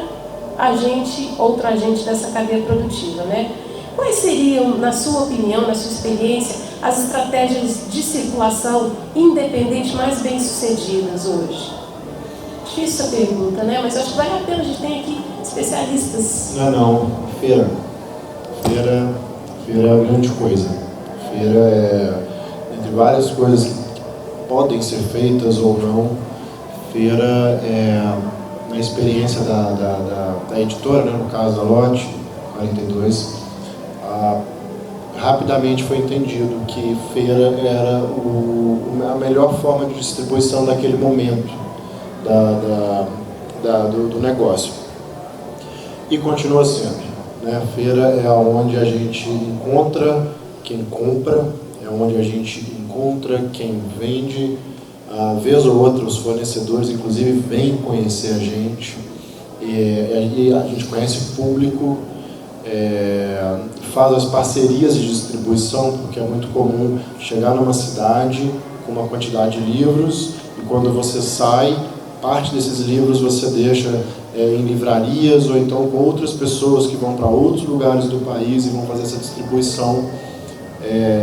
agente dessa cadeia produtiva, né? Quais seriam, na sua opinião, na sua experiência, as estratégias de circulação independente mais bem sucedidas hoje? Difícil essa pergunta, né? Mas eu acho que vale a pena, a gente tem aqui especialistas. Não. Feira é a grande coisa. Feira é, entre várias coisas que podem ser feitas ou não, feira na experiência da editora, né, no caso da Lote 42, rapidamente foi entendido que feira era a melhor forma de distribuição daquele momento do negócio. E continua sendo. Né? A feira é onde a gente encontra quem compra, é onde a gente encontra quem vende. Vez ou outra, os fornecedores, inclusive, vêm conhecer a gente. E a gente conhece o público, faz as parcerias de distribuição, porque é muito comum chegar numa cidade com uma quantidade de livros, e quando você sai, parte desses livros você deixa em livrarias, ou então com outras pessoas que vão para outros lugares do país e vão fazer essa distribuição.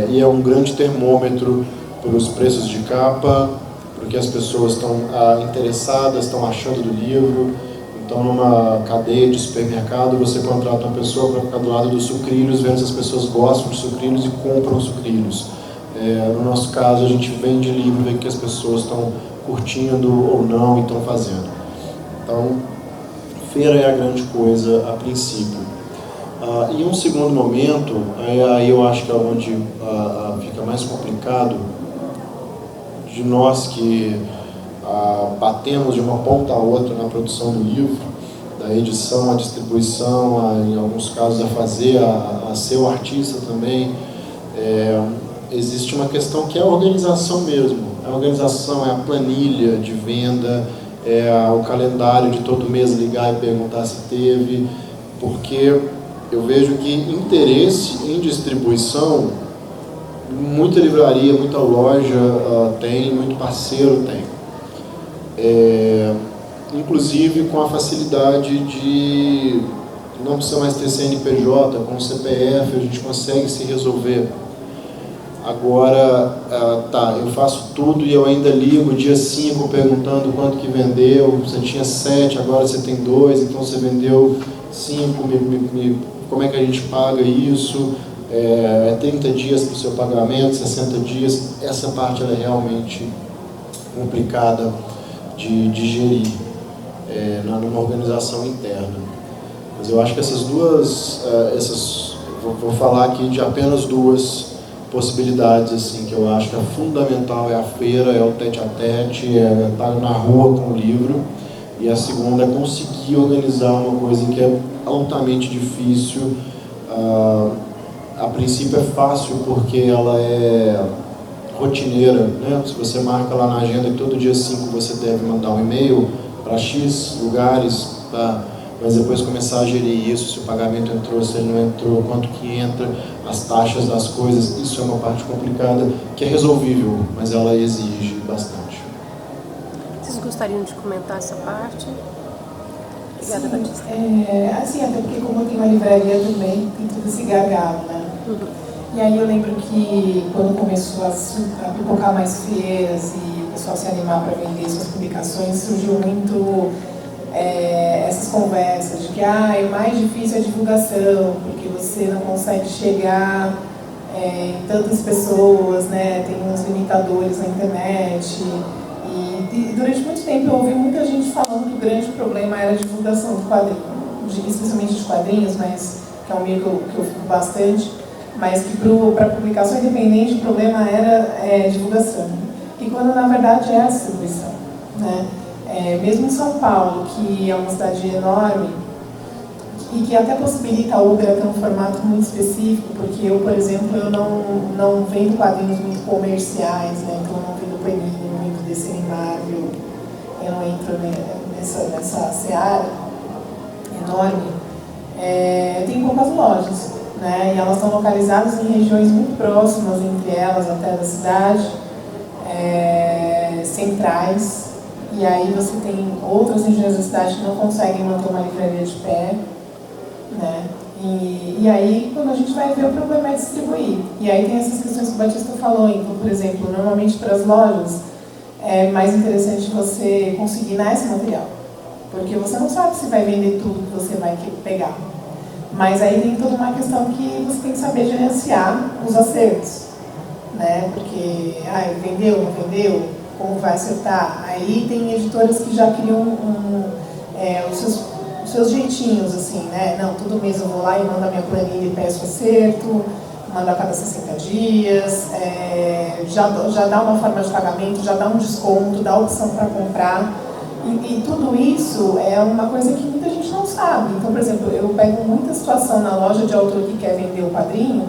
E é um grande termômetro para os preços de capa, porque as pessoas estão interessadas, estão achando do livro. Então, numa cadeia de supermercado, você contrata uma pessoa para ficar do lado dos sucrilhos, vendo se as pessoas gostam de sucrilhos e compram sucrilhos. No nosso caso, a gente vende livro, vê que as pessoas estão curtindo ou não e estão fazendo. Então, feira é a grande coisa a princípio. E um segundo momento, aí eu acho que é onde fica mais complicado, de nós que batemos de uma ponta a outra na produção do livro, da edição à distribuição, em alguns casos a fazer, a ser o artista também, existe uma questão que é a organização mesmo. A organização é a planilha de venda, é o calendário de todo mês ligar e perguntar se teve, porque eu vejo que interesse em distribuição, muita livraria, muita loja tem, muito parceiro tem. Inclusive com a facilidade de não precisa mais ter CNPJ, com o CPF a gente consegue se resolver. Agora, eu faço tudo e eu ainda ligo dia 5 perguntando quanto que vendeu, você tinha 7, agora você tem 2, então você vendeu 5, como é que a gente paga isso? 30 dias para o seu pagamento, 60 dias, essa parte ela é realmente complicada de gerir numa organização interna. Mas eu acho que essas duas, vou falar aqui de apenas duas possibilidades assim, que eu acho que a fundamental é a feira, é o tete-a-tete, é estar na rua com o livro, e a segunda é conseguir organizar uma coisa que é altamente difícil. A princípio é fácil porque ela é rotineira, né? Se você marca lá na agenda que todo dia 5 você deve mandar um e-mail para X lugares, tá? Mas depois começar a gerir isso, se o pagamento entrou, se ele não entrou, quanto que entra, as taxas das coisas, isso é uma parte complicada que é resolvível, mas ela exige bastante. Vocês gostariam de comentar essa parte? Obrigada, Batista. Assim, até porque como eu tenho uma livraria também, tem todo esse gargalo, né? E aí eu lembro que quando começou a pipocar mais feiras e o pessoal se animar para vender suas publicações, surgiu muito essas conversas de que é mais difícil a divulgação, porque você não consegue chegar em tantas pessoas, né? Tem uns limitadores na internet. E durante muito tempo eu ouvi muita gente falando que o grande problema era a divulgação do quadrinho, especialmente de quadrinhos, mas que é um meio que eu fico bastante, mas que para publicação independente o problema era divulgação. E quando na verdade é a distribuição, né? Mesmo em São Paulo, que é uma cidade enorme e que até possibilita a Ubra ter um formato muito específico, porque eu, por exemplo, eu não vendo quadrinhos muito comerciais, né? Então eu não vendo Panini, não vendo DC Marvel, eu não entro nessa seara enorme. Tem poucas lojas, né? E elas estão localizadas em regiões muito próximas entre elas até da cidade, centrais. E aí você tem outras regiões da cidade que não conseguem manter uma livraria de pé, né? E aí, quando a gente vai ver, o problema é distribuir. E aí tem essas questões que o Batista falou. Então, por exemplo, normalmente para as lojas é mais interessante você consignar esse material, porque você não sabe se vai vender tudo que você vai pegar. Mas aí tem toda uma questão que você tem que saber gerenciar os acertos, né? Porque, vendeu, não vendeu? Como vai acertar? Aí tem editoras que já criam os seus jeitinhos, assim, né? Não, todo mês eu vou lá e mando a minha planilha e peço acerto, mando a cada 60 dias, já dá uma forma de pagamento, já dá um desconto, dá opção para comprar. E tudo isso é uma coisa que muita gente não sabe. Então, por exemplo, eu pego muita situação na loja de autor que quer vender o quadrinho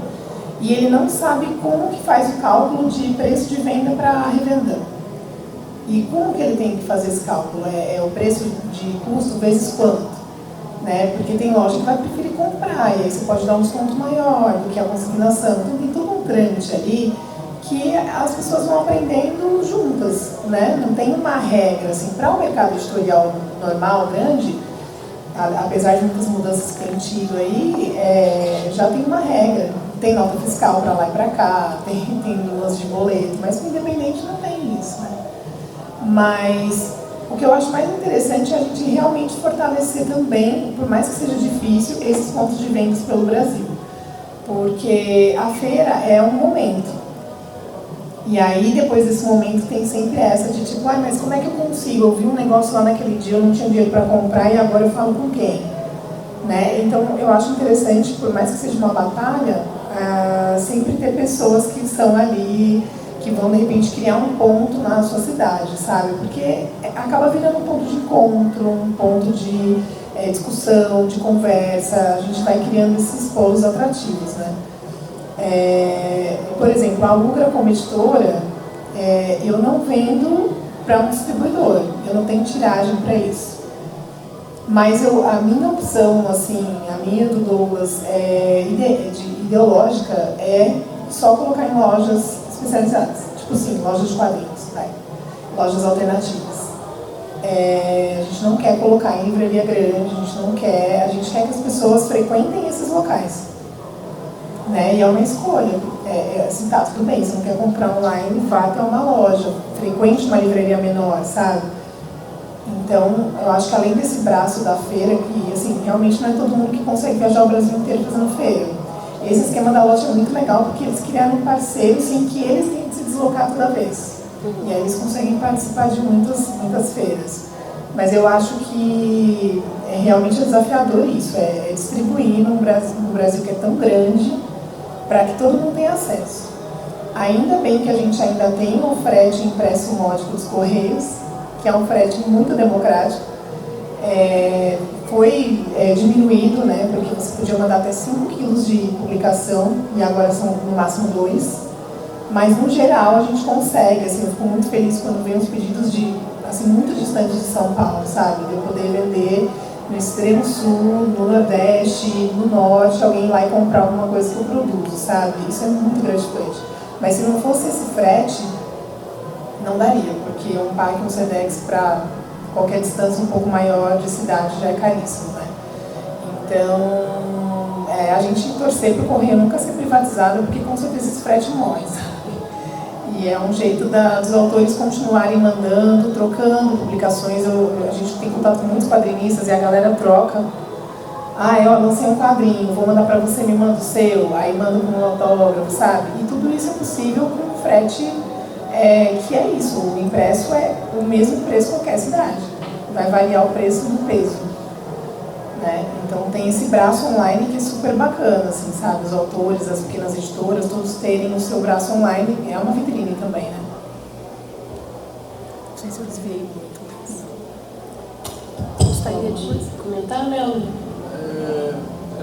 e ele não sabe como que faz o cálculo de preço de venda para revenda. E como que ele tem que fazer esse cálculo? É o preço de custo vezes quanto? Né? Porque tem loja que vai preferir comprar, e aí você pode dar um desconto maior do que a consignação. Então tem todo um trâmite ali que as pessoas vão aprendendo juntas, né? Não tem uma regra, assim, para o mercado editorial normal, grande, apesar de muitas mudanças que tem tido aí, já tem uma regra. Tem nota fiscal para lá e para cá, tem lance de boleto, mas o independente não tem isso, né? Mas o que eu acho mais interessante é a gente realmente fortalecer também, por mais que seja difícil, esses pontos de vendas pelo Brasil. Porque a feira é um momento. E aí, depois desse momento, tem sempre essa de tipo, mas como é que eu consigo? Eu vi um negócio lá naquele dia, eu não tinha dinheiro para comprar e agora eu falo com quem? Né? Então, eu acho interessante, por mais que seja uma batalha, sempre ter pessoas que estão ali, que vão, de repente, criar um ponto na sua cidade, sabe? Porque acaba virando um ponto de encontro, um ponto de discussão, de conversa, a gente vai criando esses polos atrativos, né? Por exemplo, a Ugra como editora, eu não vendo para um distribuidor, eu não tenho tiragem para isso. Mas a minha opção, assim, a minha do Douglas, ideológica, é só colocar em lojas especializadas, tipo assim, lojas de quadrinhos, lojas alternativas. A gente não quer colocar em livraria grande, a gente quer que as pessoas frequentem esses locais. Né? E é uma escolha. Assim, tá, tudo bem, você não quer comprar online, vá até uma loja, frequente uma livraria menor, sabe? Então, eu acho que além desse braço da feira, que assim, realmente não é todo mundo que consegue viajar o Brasil inteiro fazendo feira. Esse esquema da loja é muito legal, porque eles criaram parceiros sem que eles tenham que se deslocar toda vez. E aí eles conseguem participar de muitas feiras. Mas eu acho que realmente desafiador isso, distribuir num Brasil que é tão grande, para que todo mundo tenha acesso. Ainda bem que a gente ainda tem o frete impresso módico dos Correios, que é um frete muito democrático. Foi diminuído, né, porque você podia mandar até 5 quilos de publicação, e agora são no máximo 2. Mas, no geral, a gente consegue. Assim, eu fico muito feliz quando vem os pedidos assim, muito distantes de São Paulo, sabe? De eu poder vender no extremo sul, no Nordeste, no Norte, alguém ir lá e comprar alguma coisa que eu produzo, sabe? Isso é muito gratificante. Mas se não fosse esse frete, não daria, porque um PAC e um SEDEX para qualquer distância um pouco maior de cidade já é caríssimo, né? Então, a gente torcer para o Correio nunca ser privatizado, porque com certeza esse frete morre, sabe? E é um jeito dos autores continuarem mandando, trocando publicações. A gente tem contato com muitos quadrinistas e a galera troca. Eu lancei um quadrinho, vou mandar para você, me manda o seu, aí manda com um autógrafo, sabe? E tudo isso é possível com frete, que é isso, o impresso é o mesmo preço em qualquer cidade. Vai variar o preço do peso. Né? Então tem esse braço online que é super bacana, assim, sabe? Os autores, as pequenas editoras, todos terem o seu braço online, é uma vitrine também, né? Não sei se eu desviei muito. Gostaria de comentar, Mel?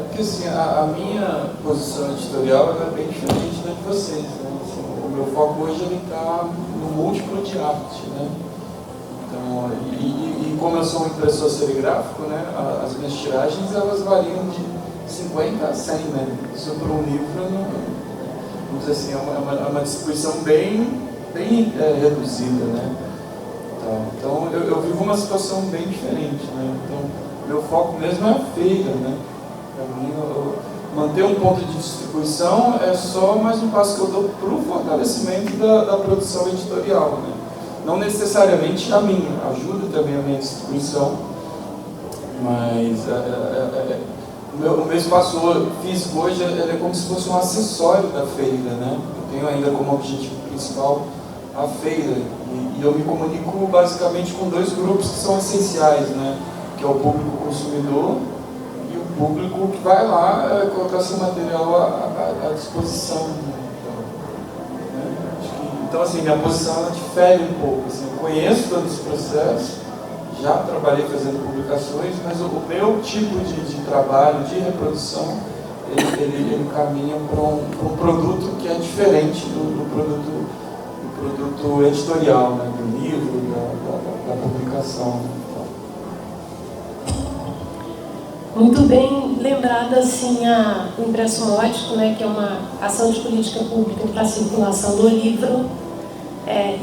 Porque assim, a minha posição editorial é bem diferente da de vocês, né? Assim, o meu foco hoje está no múltiplo de arte, né? Então, e como eu sou um impressor serigráfico, né, as minhas tiragens elas variam de 50 a 100, né? Isso para um livro, vamos dizer assim, é uma distribuição bem reduzida, né? Então eu vivo uma situação bem diferente, né? Então, meu foco mesmo é a feira, né? Para mim, manter um ponto de distribuição é só mais um passo que eu dou para o fortalecimento da produção editorial, né? Não necessariamente a minha, ajuda também a minha distribuição, mas o meu espaço físico hoje é como se fosse um acessório da feira, né? Eu tenho ainda como objetivo principal a feira, e eu me comunico basicamente com 2 grupos que são essenciais, né? Que é o público consumidor e o público que vai lá colocar seu material à disposição. Então, assim, minha posição ela difere um pouco. Assim, eu conheço todo esse processo, já trabalhei fazendo publicações, mas o meu tipo de trabalho, de reprodução, ele caminha para um produto que é diferente do produto editorial, né, do livro, da publicação. Muito bem lembrada, assim, o impresso módico, né, que é uma ação de política pública para a circulação do livro,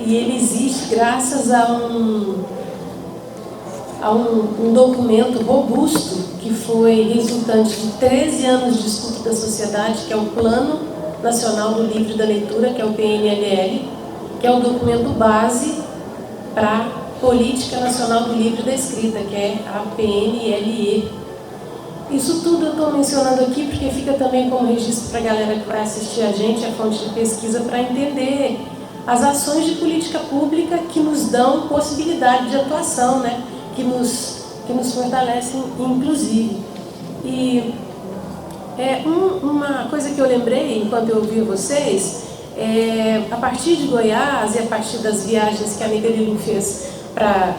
e ele existe graças a um documento robusto que foi resultante de 13 anos de estudo da sociedade, que é o Plano Nacional do Livro e da Leitura, que é o PNLL, que é o documento base para a Política Nacional do Livro e da Escrita, que é a PNLE. Isso tudo eu estou mencionando aqui porque fica também como registro para a galera que vai assistir a gente, a fonte de pesquisa, para entender as ações de política pública que nos dão possibilidade de atuação, né? que nos fortalecem, inclusive. E uma coisa que eu lembrei enquanto eu ouvia vocês, a partir de Goiás e a partir das viagens que a amiga Lilu fez para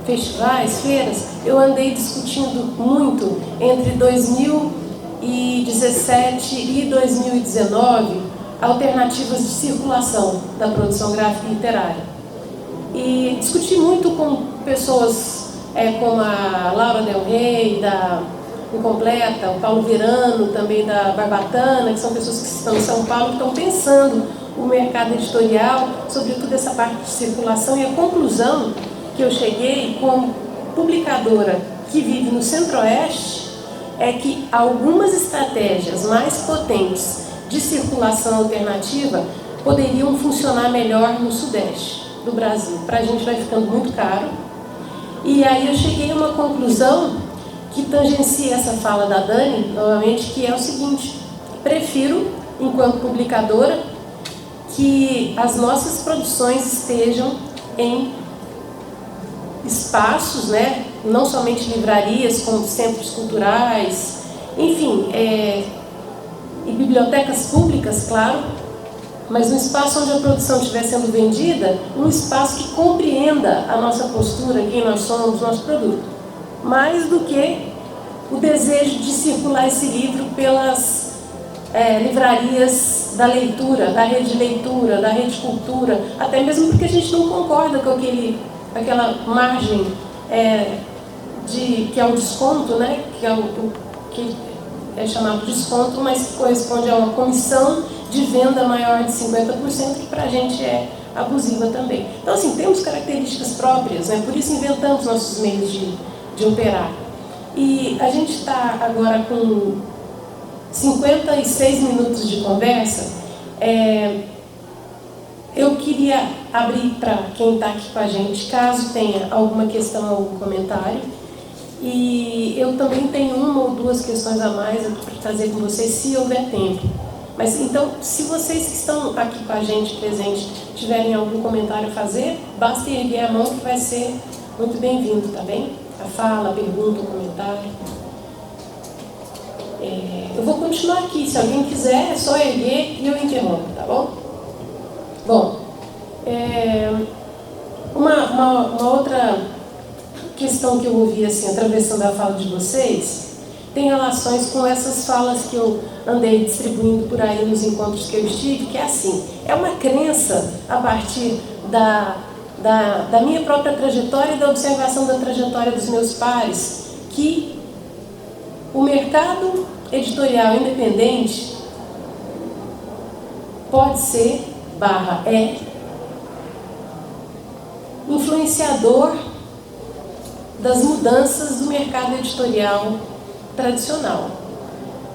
festivais, feiras, eu andei discutindo muito entre 2010 2017 e 2019, alternativas de circulação da produção gráfica e literária. E discuti muito com pessoas como a Laura Del Rey, da Incompleta, o Paulo Verano, também da Barbatana, que são pessoas que estão em São Paulo, que estão pensando o mercado editorial, sobretudo essa parte de circulação, e a conclusão que eu cheguei como publicadora que vive no Centro-Oeste é que algumas estratégias mais potentes de circulação alternativa poderiam funcionar melhor no Sudeste do Brasil. Para a gente vai ficando muito caro. E aí eu cheguei a uma conclusão que tangencia essa fala da Dani, novamente, que é o seguinte: prefiro, enquanto publicadora, que as nossas produções estejam em espaços, né, não somente livrarias, como centros culturais, enfim, e bibliotecas públicas, claro, mas um espaço onde a produção estiver sendo vendida, um espaço que compreenda a nossa postura, quem nós somos, nosso produto, mais do que o desejo de circular esse livro pelas livrarias da leitura, da rede leitura, da rede cultura, até mesmo porque a gente não concorda com aquela margem que é o desconto, né? que é chamado desconto, mas que corresponde a uma comissão de venda maior de 50%, que para a gente é abusiva também. Então, assim, temos características próprias, né? Por isso inventamos nossos meios de operar. E a gente está agora com 56 minutos de conversa. Eu queria abrir para quem está aqui com a gente, caso tenha alguma questão, algum comentário. E eu também tenho uma ou duas questões a mais para trazer com vocês, se houver tempo. Mas então, se vocês que estão aqui com a gente presente tiverem algum comentário a fazer, basta erguer a mão que vai ser muito bem-vindo, tá bem? A fala, a pergunta, o comentário. Eu vou continuar aqui, se alguém quiser, é só erguer e eu interrompo, tá bom? Bom, uma outra questão que eu ouvi assim, atravessando a fala de vocês, tem relações com essas falas que eu andei distribuindo por aí nos encontros que eu estive, que é assim, é uma crença a partir da minha própria trajetória e da observação da trajetória dos meus pares, que o mercado editorial independente pode ser, influenciador das mudanças do mercado editorial tradicional.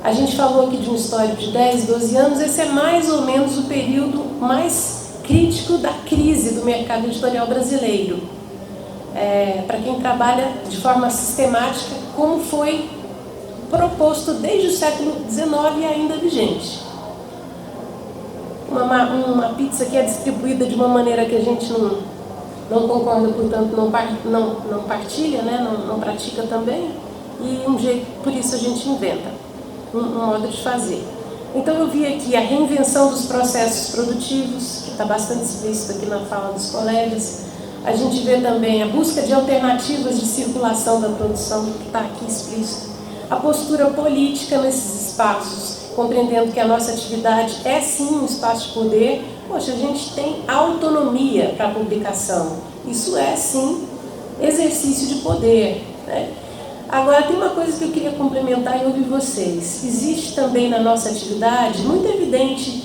A gente falou aqui de um histórico de 10, 12 anos, esse é mais ou menos o período mais crítico da crise do mercado editorial brasileiro. Para quem trabalha de forma sistemática, como foi proposto desde o século XIX e ainda vigente. Uma pizza que é distribuída de uma maneira que a gente não concorda, portanto não partilha, né? não pratica também, e um jeito, por isso a gente inventa um modo de fazer. Então eu vi aqui a reinvenção dos processos produtivos, que está bastante explícito aqui na fala dos colegas. A gente vê também a busca de alternativas de circulação da produção, que está aqui explícito. A postura política nesses espaços, compreendendo que a nossa atividade é sim um espaço de poder. Poxa, a gente tem autonomia para a publicação. Isso é sim exercício de poder, né? Agora, tem uma coisa que eu queria complementar e ouvir vocês. Existe também na nossa atividade, muito evidente,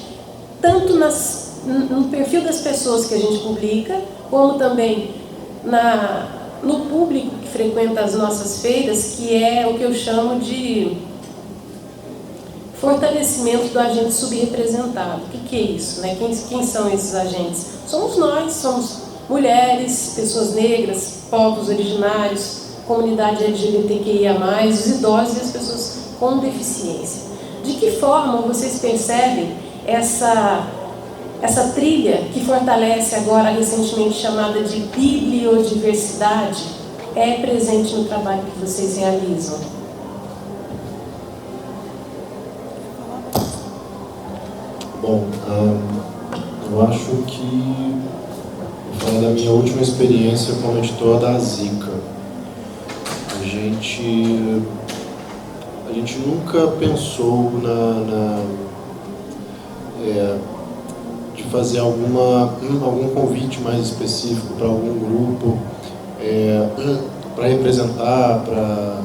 tanto no perfil das pessoas que a gente publica, como também no público que frequenta as nossas feiras, que é o que eu chamo de fortalecimento do agente subrepresentado. O que é isso, né? Quem são esses agentes? Somos nós, somos mulheres, pessoas negras, povos originários, comunidade LGBTQIA+, os idosos e as pessoas com deficiência. De que forma vocês percebem essa trilha que fortalece agora recentemente chamada de bibliodiversidade é presente no trabalho que vocês realizam? Bom, eu acho que vou falar da minha última experiência como editor da Zika. A gente a gente nunca pensou de fazer algum convite mais específico para algum grupo, para representar, para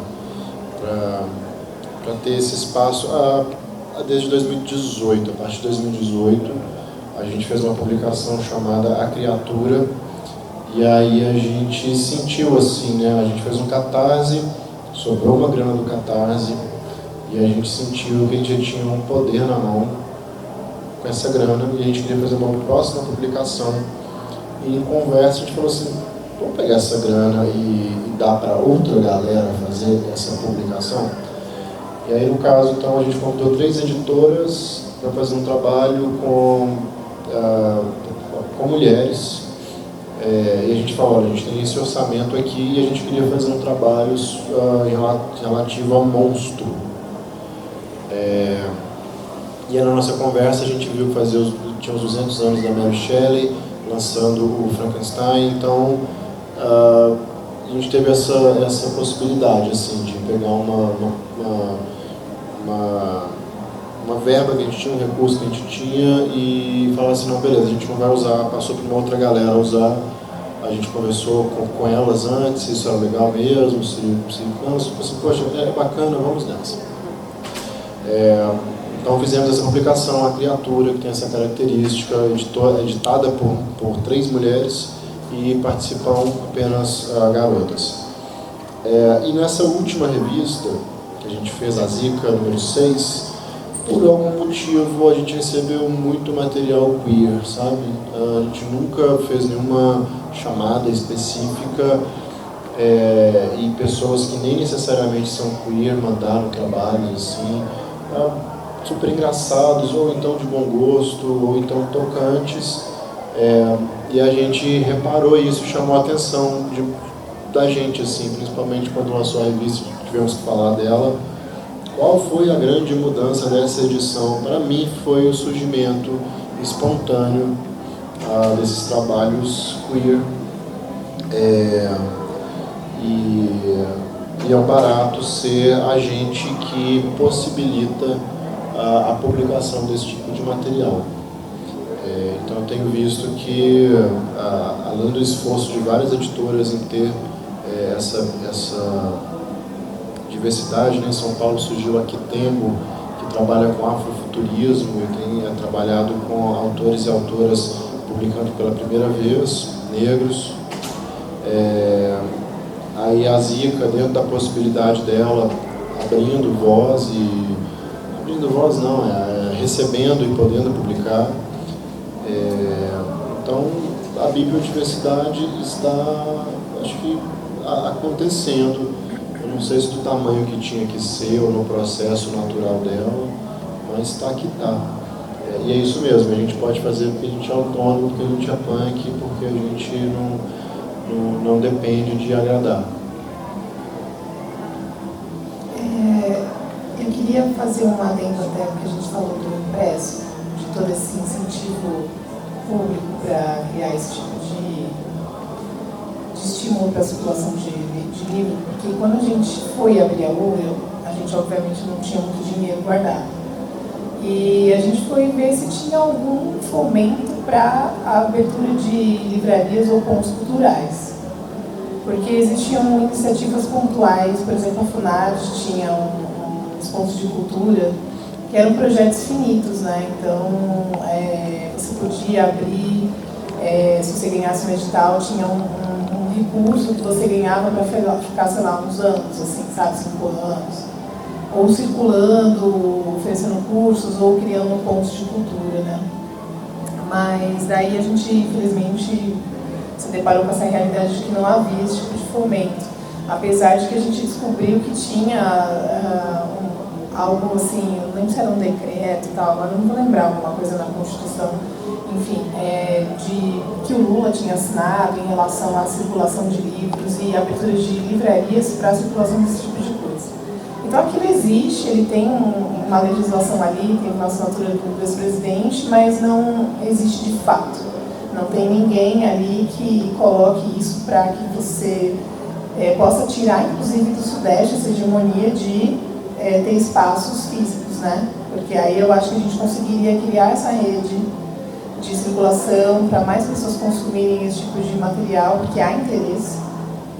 ter esse espaço. Desde 2018, a partir de 2018, a gente fez uma publicação chamada A Criatura, e aí a gente sentiu assim, né? A gente fez um catarse, sobrou uma grana do catarse, e a gente sentiu que a gente já tinha um poder na mão com essa grana, e a gente queria fazer uma próxima publicação. E em conversa a gente falou assim, vamos pegar essa grana e dar para outra galera fazer essa publicação? E aí, no caso, então, a gente convidou 3 editoras para fazer um trabalho com mulheres. E a gente falou, olha, a gente tem esse orçamento aqui e a gente queria fazer um trabalho relativo ao monstro. E aí, na nossa conversa, a gente viu que tinha os 200 anos da Mary Shelley, lançando o Frankenstein, então a gente teve essa possibilidade, assim, de pegar uma verba que a gente tinha, um recurso que a gente tinha, e falar assim, não, beleza, a gente não vai usar, passou para uma outra galera usar. A gente conversou com elas antes, se isso era legal mesmo, não, assim, poxa, é bacana, vamos nessa. Então fizemos essa publicação, A Criatura, que tem essa característica, editada por 3 mulheres e participam apenas garotas. E nessa última revista, que a gente fez, a Zika, número 6, por algum motivo a gente recebeu muito material queer, sabe? A gente nunca fez nenhuma chamada específica, e pessoas que nem necessariamente são queer mandaram trabalhos assim, super engraçados, ou então de bom gosto, ou então tocantes, e a gente reparou isso, chamou a atenção da gente, assim, principalmente quando lançou a revista, tivemos que falar dela. Qual foi a grande mudança dessa edição? Para mim foi o surgimento espontâneo desses trabalhos queer, e é um barato ser a gente que possibilita a publicação desse tipo de material. Então eu tenho visto que, além do esforço de várias editoras em ter essa diversidade, né? Em São Paulo surgiu a Quitembo, que trabalha com afrofuturismo e tem trabalhado com autores e autoras publicando pela primeira vez, negros. Aí a Zika, dentro da possibilidade dela, abrindo voz recebendo e podendo publicar. Então a bibliodiversidade está, acho que, acontecendo. Eu não sei se do tamanho que tinha que ser ou no processo natural dela, mas está que está. E é isso mesmo, a gente pode fazer porque a gente é autônomo, porque a gente apanha aqui, porque a gente não depende de agradar. Eu queria fazer um adendo até o que a gente falou do impresso, de todo esse incentivo público para criar esse tipo de estímulo para a circulação de livro, porque quando a gente foi abrir a URL, a gente obviamente não tinha muito dinheiro guardado. E a gente foi ver se tinha algum fomento para a abertura de livrarias ou pontos culturais. Porque existiam iniciativas pontuais, por exemplo, a FUNAD tinha uns pontos de cultura, que eram projetos finitos, né? Então, você podia abrir, se você ganhasse um edital, tinha um recurso que você ganhava para ficar, sei lá, uns anos, assim, sabe, 5 anos. Ou circulando, oferecendo cursos, ou criando pontos de cultura, né? Mas daí a gente, infelizmente, se deparou com essa realidade de que não havia esse tipo de fomento. Apesar de que a gente descobriu que tinha algo assim, eu não lembro se era um decreto e tal, agora não vou lembrar alguma coisa na Constituição, enfim, que o Lula tinha assinado em relação à circulação de livros e abertura de livrarias para a circulação desse tipo de coisa. Então aquilo existe, ele tem uma legislação ali, tem uma assinatura do ex-presidente, mas não existe de fato. Não tem ninguém ali que coloque isso para que você possa tirar, inclusive, do Sudeste essa hegemonia de ter espaços físicos, né? Porque aí eu acho que a gente conseguiria criar essa rede de circulação para mais pessoas consumirem esse tipo de material, porque há interesse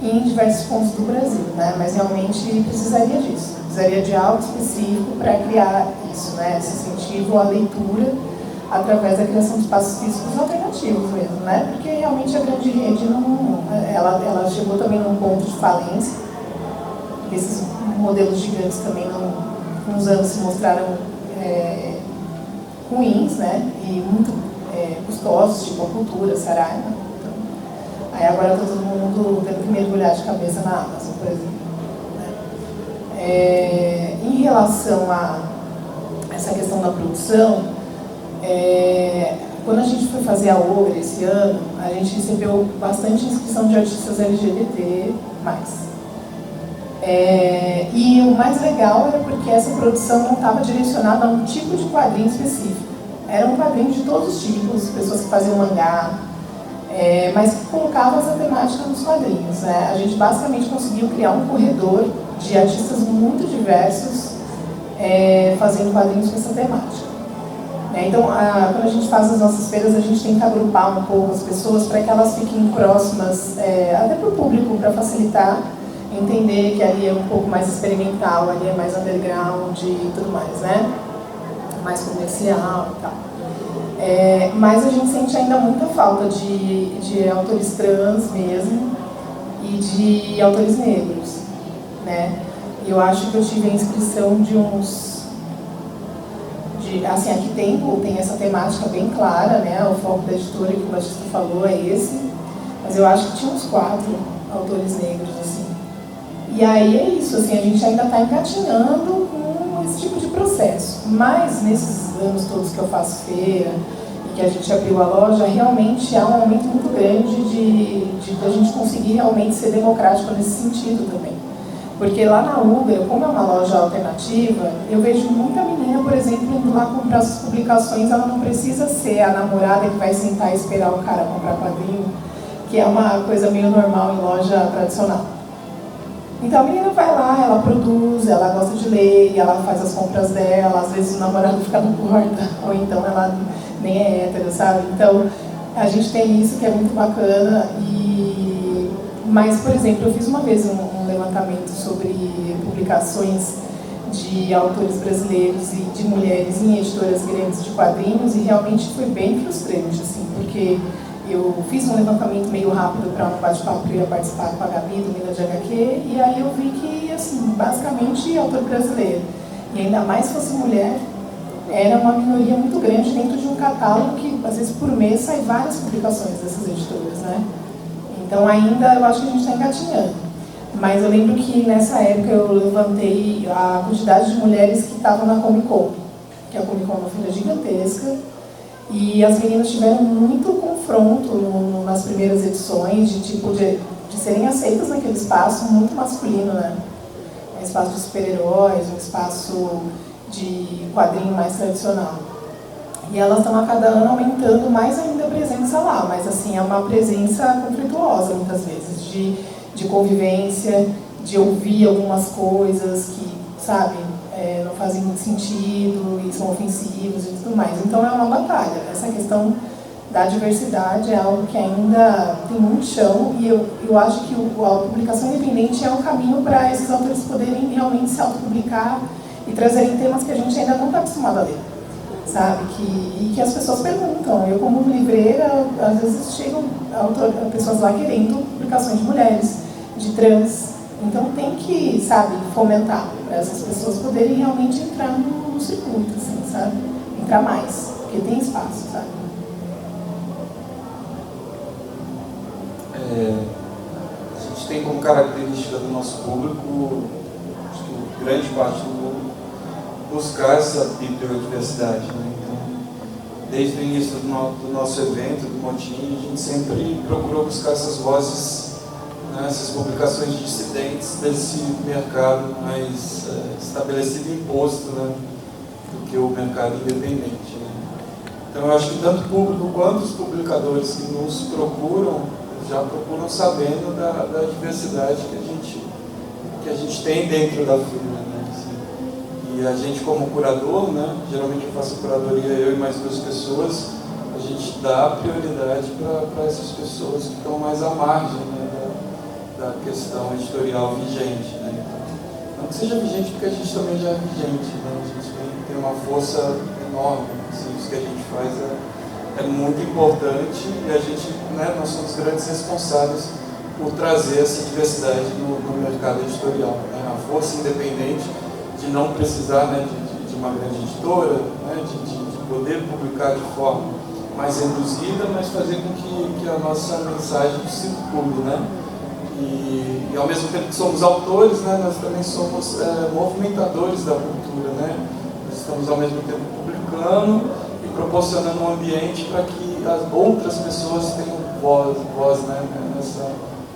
em diversos pontos do Brasil, né? Mas realmente precisaria disso, precisaria de algo específico para criar isso, né? Esse incentivo à leitura através da criação de espaços físicos alternativos mesmo, né? Porque realmente a grande rede ela chegou também num ponto de falência, porque esses modelos gigantes também com os anos se mostraram ruins, né? E muito custosos, tipo a cultura, Saraiva. Então, aí agora está todo mundo tendo que mergulhar de cabeça na Amazon, por exemplo. Né? Em relação a essa questão da produção, quando a gente foi fazer a Ogre esse ano, a gente recebeu bastante inscrição de artistas LGBT+. E o mais legal era porque essa produção não estava direcionada a um tipo de quadrinho específico. Eram quadrinhos de todos os tipos, pessoas que faziam mangá, mas que colocavam essa temática nos quadrinhos. Né? A gente basicamente conseguiu criar um corredor de artistas muito diversos fazendo quadrinhos com essa temática. Então, quando a gente faz as nossas feiras, a gente tenta agrupar um pouco as pessoas para que elas fiquem próximas, até para o público, para facilitar, entender que ali é um pouco mais experimental, ali é mais underground e tudo mais, né? Mais comercial e tal. Mas a gente sente ainda muita falta de autores trans mesmo e de autores negros, né? Eu acho que eu tive a inscrição de uns... assim, aqui tem essa temática bem clara, né? O foco da editora que o Batista falou é esse, mas eu acho que tinha uns 4 autores negros, assim. E aí é isso, assim, a gente ainda está engatinhando com esse tipo de processo. Mas nesses anos todos que eu faço feira e que a gente abriu a loja, realmente há um aumento muito grande de a gente conseguir realmente ser democrático nesse sentido também. Porque lá na Uber, como é uma loja alternativa, eu vejo muita menina, por exemplo, indo lá comprar suas publicações, ela não precisa ser a namorada que vai sentar e esperar o cara comprar quadrinho, que é uma coisa meio normal em loja tradicional. Então a menina vai lá, ela produz, ela gosta de ler, ela faz as compras dela, às vezes o namorado fica na porta, ou então ela nem é hétero, sabe? Então a gente tem isso que é muito bacana. Mas, por exemplo, eu fiz uma vez um levantamento sobre publicações de autores brasileiros e de mulheres em editoras grandes de quadrinhos e realmente foi bem frustrante, assim, porque eu fiz um levantamento meio rápido para um bate-papo que eu ia participar com a Gabi, do Mina de HQ, e aí eu vi que, assim, basicamente, autor brasileiro, e ainda mais se fosse mulher, era uma minoria muito grande dentro de um catálogo que, às vezes, por mês, sai várias publicações dessas editoras, né? Então, ainda, eu acho que a gente está engatinhando. Mas eu lembro que, nessa época, eu levantei a quantidade de mulheres que estavam na Comic Con, que a Comic Con é uma feira gigantesca, e as meninas tiveram muito confronto nas primeiras edições, de serem aceitas naquele espaço muito masculino, né? Um espaço de super-heróis, um espaço de quadrinho mais tradicional. E elas estão a cada ano aumentando mais ainda a presença lá, mas assim, é uma presença conflituosa muitas vezes, de convivência, de ouvir algumas coisas que, sabe, não fazem muito sentido e são ofensivos e tudo mais. Então é uma batalha. Essa questão da diversidade é algo que ainda tem muito chão e eu acho que a publicação independente é um caminho para esses autores poderem realmente se autopublicar e trazerem temas que a gente ainda não está acostumado a ler, sabe? E que as pessoas perguntam. Eu, como livreira, às vezes chegam pessoas lá querendo publicações de mulheres, de trans. Então tem que, sabe, fomentar para essas pessoas poderem realmente entrar no circuito, assim, sabe? Entrar mais, porque tem espaço, sabe? A gente tem como característica do nosso público, acho que grande parte do público, buscar essa bibliodiversidade, né? Então, desde o início do nosso evento, do Motim, a gente sempre procurou buscar essas vozes, né, essas publicações dissidentes desse mercado mais estabelecido e imposto, né, do que o mercado independente. Né? Então eu acho que tanto o público quanto os publicadores que nos procuram, já procuram sabendo da diversidade que a gente tem dentro da feira. Né? Assim, E a gente, como curador, né, geralmente eu faço curadoria, eu e mais 2 pessoas, a gente dá prioridade para essas pessoas que estão mais à margem, né, da questão editorial vigente. Né? Não que seja vigente, porque a gente também já é vigente, né? A gente tem uma força enorme, assim, isso que a gente faz é muito importante e a gente, né, nós somos grandes responsáveis por trazer essa diversidade no mercado editorial. Né? A força independente de não precisar, né, de uma grande editora, né, de poder publicar de forma mais reduzida, mas fazer com que a nossa mensagem circule, né? E ao mesmo tempo que somos autores, né, nós também somos movimentadores da cultura, né? Nós estamos ao mesmo tempo publicando e proporcionando um ambiente para que as outras pessoas tenham voz, né,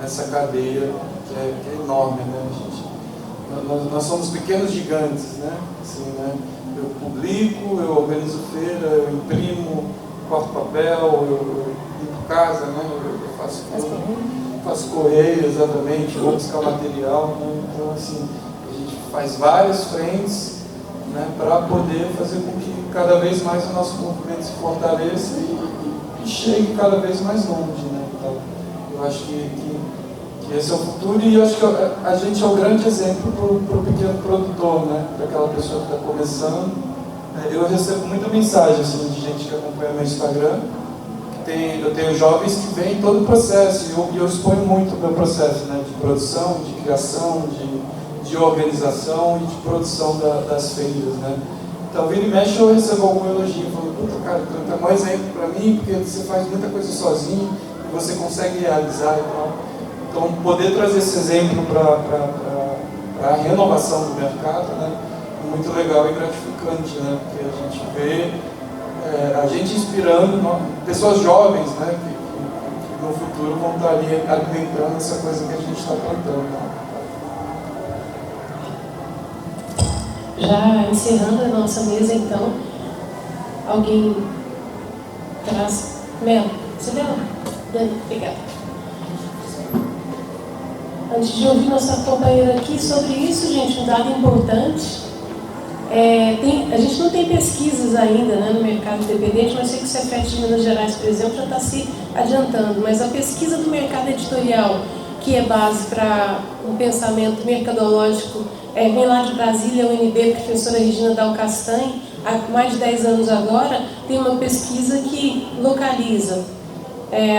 nessa cadeia que é enorme, né, gente? Nós somos pequenos gigantes, né? Assim, né? Eu publico, eu organizo feira, eu imprimo, corto papel, eu limpo casa, né? Eu faço correio, exatamente, vou buscar material, né? Então, assim, a gente faz várias frentes, né, para poder fazer com que cada vez mais o nosso movimento se fortaleça e chegue cada vez mais longe, né? Então, eu acho que esse é o futuro e eu acho que a gente é o grande exemplo para o pequeno produtor, né? Para aquela pessoa que está começando. Eu recebo muita mensagem assim, de gente que acompanha meu Instagram. Eu tenho jovens que veem todo o processo e eu exponho muito o meu processo, né? De produção, de criação, de organização e de produção das feiras, né? Então, vira e mexe, eu recebo algum elogio. Eu falo, puta, cara, tu é um exemplo para mim, porque você faz muita coisa sozinho e você consegue realizar e tal. Então, poder trazer esse exemplo para a renovação do mercado, né, é muito legal e gratificante, né, porque a gente vê a gente inspirando pessoas jovens, né, que no futuro vão estar ali alimentando essa coisa que a gente está plantando. Né. Já encerrando a nossa mesa, então, alguém traz... Melo, você leu? Dani, obrigada. Antes de ouvir nossa companheira aqui sobre isso, gente, um dado importante. A gente não tem pesquisas ainda, né, no mercado independente, mas sei que o Cefet de Minas Gerais, por exemplo, já está se adiantando. Mas a pesquisa do mercado editorial, que é base para um pensamento mercadológico, vem lá de Brasília, a UNB, a professora Regina Dal Castanho, há mais de 10 anos agora, tem uma pesquisa que localiza,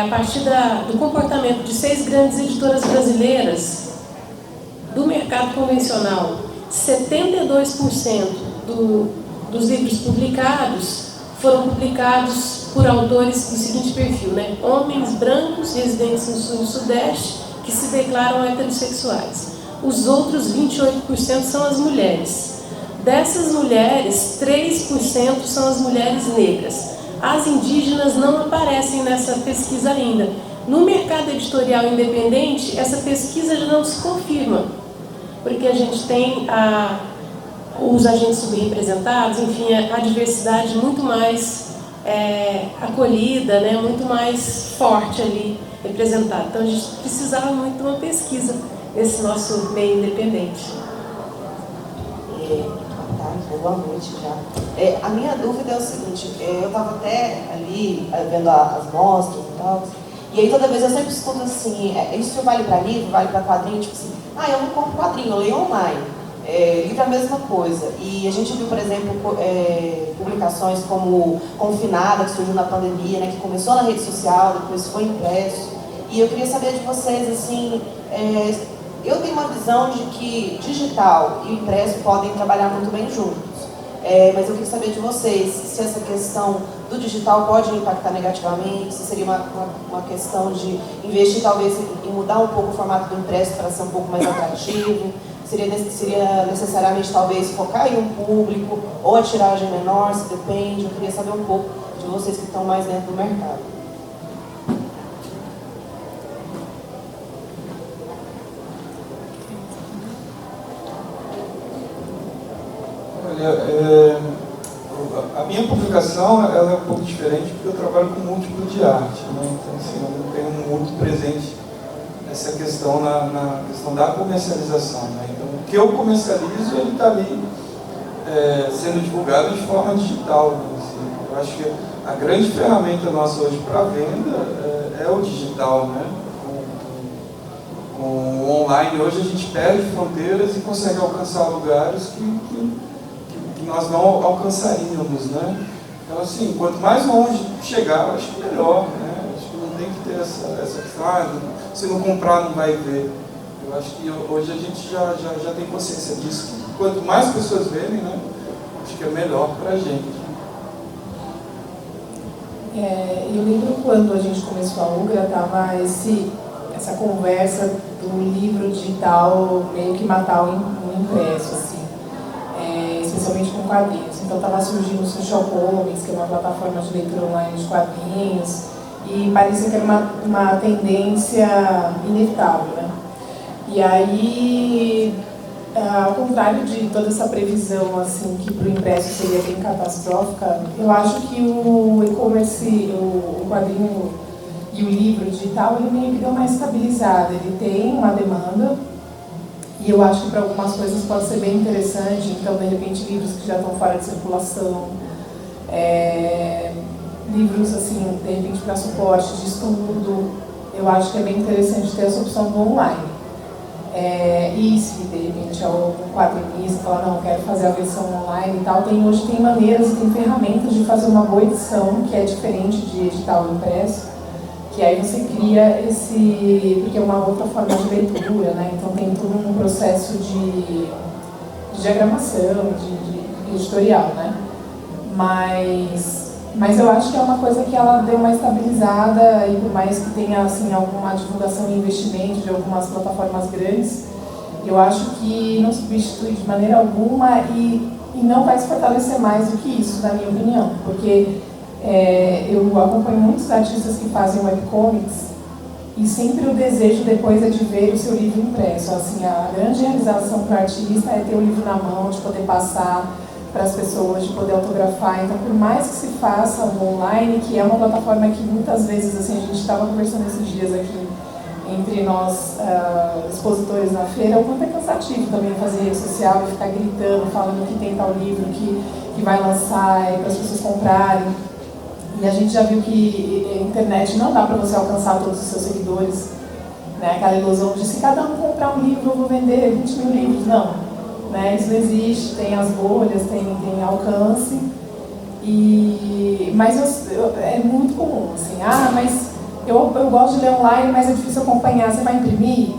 a partir do comportamento de 6 grandes editoras brasileiras do mercado convencional, 72% dos livros publicados foram publicados por autores do seguinte perfil, né? Homens brancos residentes no Sul e Sudeste que se declaram heterossexuais. Os outros 28% são as mulheres. Dessas mulheres, 3% são as mulheres negras. As indígenas não aparecem nessa pesquisa ainda. No mercado editorial independente, essa pesquisa já não se confirma, porque a gente tem os agentes subrepresentados, enfim, a diversidade muito mais acolhida, né, muito mais forte ali representada. Então a gente precisava muito de uma pesquisa nesse nosso meio independente. Boa noite já. A minha dúvida é o seguinte, eu estava até ali vendo as mostras e tal, e aí toda vez eu sempre escuto assim, isso vale para livro, vale para quadrinho, tipo assim, eu não compro quadrinho, eu leio online. Livro é a mesma coisa. E a gente viu, por exemplo, publicações como Confinada, que surgiu na pandemia, né, que começou na rede social, depois foi impresso. E eu queria saber de vocês, assim, eu tenho uma visão de que digital e impresso podem trabalhar muito bem juntos. Mas eu queria saber de vocês se essa questão do digital pode impactar negativamente, se seria uma questão de investir talvez em mudar um pouco o formato do impresso para ser um pouco mais atrativo, seria necessariamente talvez focar em um público ou a tiragem menor, se depende. Eu queria saber um pouco de vocês que estão mais dentro do mercado. A minha publicação ela é um pouco diferente porque eu trabalho com múltiplo de arte, né? Então assim, eu não tenho muito presente nessa questão, na questão da comercialização, né? Então o que eu comercializo ele está ali sendo divulgado de forma digital. Né? Assim, eu acho que a grande ferramenta nossa hoje para venda é o digital. Né? Com o online, hoje a gente perde fronteiras e consegue alcançar lugares que nós não alcançaríamos. Né? Então, assim, quanto mais longe chegar, eu acho que melhor. Né? Acho que não tem que ter essa questão, se não comprar, não vai ver. Eu acho que hoje a gente já tem consciência disso. Quanto mais pessoas verem, né, acho que é melhor para a gente. Eu lembro quando a gente começou a UGRA, estava essa conversa do livro digital meio que matar o impresso, assim, especialmente com quadrinhos. Então estava surgindo o Social Comics, que é uma plataforma de leitura online de quadrinhos, e parecia que era uma tendência inevitável, né? E aí, ao contrário de toda essa previsão assim, que para o impresso seria bem catastrófica, eu acho que o e-commerce, o quadrinho e o livro digital, ele meio que deu uma estabilizada. Ele tem uma demanda e eu acho que para algumas coisas pode ser bem interessante. Então, de repente, livros que já estão fora de circulação, livros assim, de repente para suporte de estudo, eu acho que é bem interessante ter essa opção do online. E se de repente algum quadrinista fala, não, quero fazer a versão online e tal, hoje tem maneiras e tem ferramentas de fazer uma boa edição, que é diferente de edital impresso, que aí você cria porque é uma outra forma de leitura, né? Então tem todo um processo de diagramação, de editorial, né? Mas eu acho que é uma coisa que ela deu uma estabilizada, e por mais que tenha assim, alguma divulgação e investimento de algumas plataformas grandes, eu acho que não substitui de maneira alguma e não vai se fortalecer mais do que isso, na minha opinião. Porque eu acompanho muitos artistas que fazem webcomics e sempre o desejo depois é de ver o seu livro impresso. Assim, a grande realização para o artista é ter o livro na mão, de poder passar para as pessoas, de poder autografar. Então, por mais que se faça um online, que é uma plataforma que muitas vezes, assim, a gente estava conversando esses dias aqui entre nós, expositores na feira, o quanto é cansativo também fazer rede social e ficar gritando, falando que tem tal livro que vai lançar para as pessoas comprarem. E a gente já viu que a internet não dá para você alcançar todos os seus seguidores, né? Aquela ilusão de se cada um comprar um livro, eu vou vender 20 mil livros. Não. Né? Isso não existe, tem as bolhas, tem alcance, mas é muito comum, assim, mas eu gosto de ler online, mas é difícil acompanhar, você vai imprimir?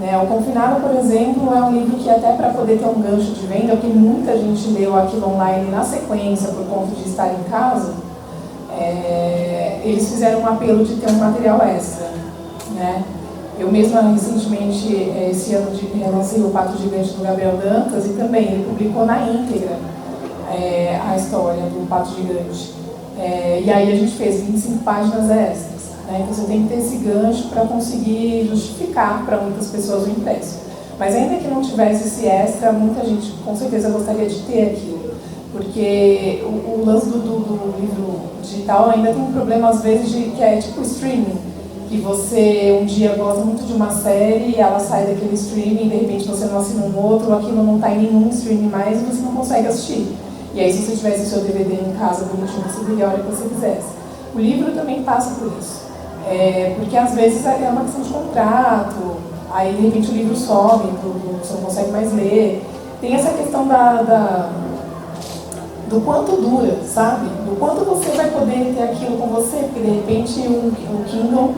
Né? O Confinado, por exemplo, é um livro que até para poder ter um gancho de venda, porque muita gente leu aquilo online na sequência por conta de estar em casa, eles fizeram um apelo de ter um material extra, né? Eu mesma, recentemente, esse ano, lancei o Pato Gigante do Gabriel Dantas, e também ele publicou na íntegra a história do Pato Gigante. E aí a gente fez 25 páginas extras. Né? Então você tem que ter esse gancho para conseguir justificar para muitas pessoas o impresso. Mas ainda que não tivesse esse extra, muita gente com certeza gostaria de ter aquilo. Porque o lance do livro digital ainda tem um problema, às vezes, que é tipo streaming. Que você um dia gosta muito de uma série, ela sai daquele streaming, de repente você não assina um outro, aquilo não está em nenhum streaming mais e você não consegue assistir. E aí, se você tivesse o seu DVD em casa bonitinho, você veria a hora que você quisesse. O livro também passa por isso. Porque às vezes é uma questão de contrato, aí de repente o livro some, você não consegue mais ler. Tem essa questão do quanto dura, sabe? Do quanto você vai poder ter aquilo com você, porque de repente o Kindle,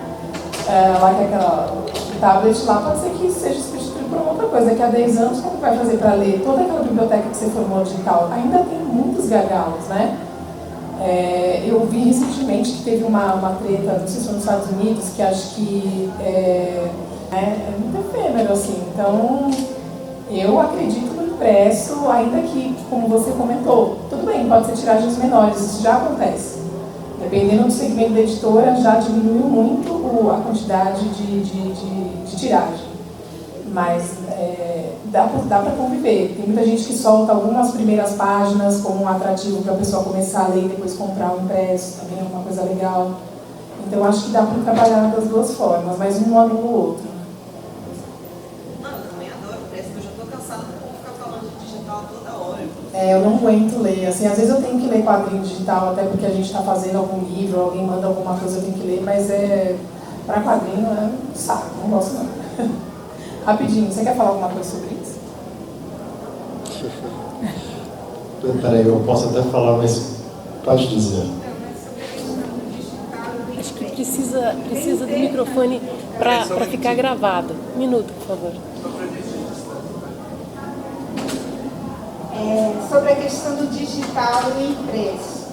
lá que é aquela tablet lá, pode ser que seja substituído por outra coisa. Daqui a 10 anos, como vai fazer para ler toda aquela biblioteca que você formou digital? Ainda tem muitos gargalos, né? Eu vi recentemente que teve uma treta, não sei se foi nos Estados Unidos, que acho que é muito efêmero, assim. Então, eu acredito no impresso, ainda que, como você comentou, tudo bem, pode ser tiragens menores, isso já acontece. Dependendo do segmento da editora, já diminuiu muito a quantidade de tiragem. Mas dá para conviver. Tem muita gente que solta algumas primeiras páginas como um atrativo para a pessoa começar a ler e depois comprar o impresso, também é uma coisa legal. Então, acho que dá para trabalhar das duas formas, mas um anula o outro. Não, eu também adoro, parece que eu já estou cansada de ficar falando de digital toda hora. eu não aguento ler. Assim, às vezes eu tenho que ler quadrinho digital, até porque a gente está fazendo algum livro, alguém manda alguma coisa, eu tenho que ler, mas para quadrinho é um saco, não gosto não. Rapidinho, você quer falar alguma coisa sobre isso? Peraí, eu posso até falar, mas pode dizer. Acho que precisa do microfone para ficar gravado. Um minuto, por favor. Sobre a questão do digital e o impresso.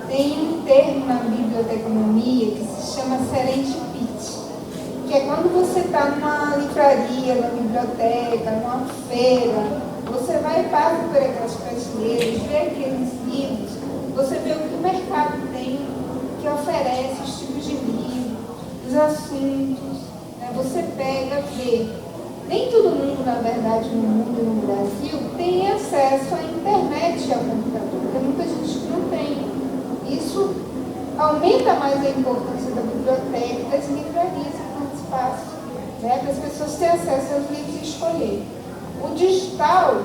Tem um termo na biblioteconomia que se chama serendipity, que é quando você está numa livraria, numa biblioteca, numa feira, você vai e passa por aquelas prateleiras, vê aqueles livros, você vê o que o mercado tem, que oferece os tipos de livros, os assuntos, né? Você pega, vê. Nem todo mundo, na verdade, no mundo e no Brasil, tem acesso à internet e ao computador. Tem muita gente que não tem. Isso aumenta mais a importância da biblioteca, das livrarias enquanto espaço, né? Para as pessoas terem acesso aos livros e escolher. O digital,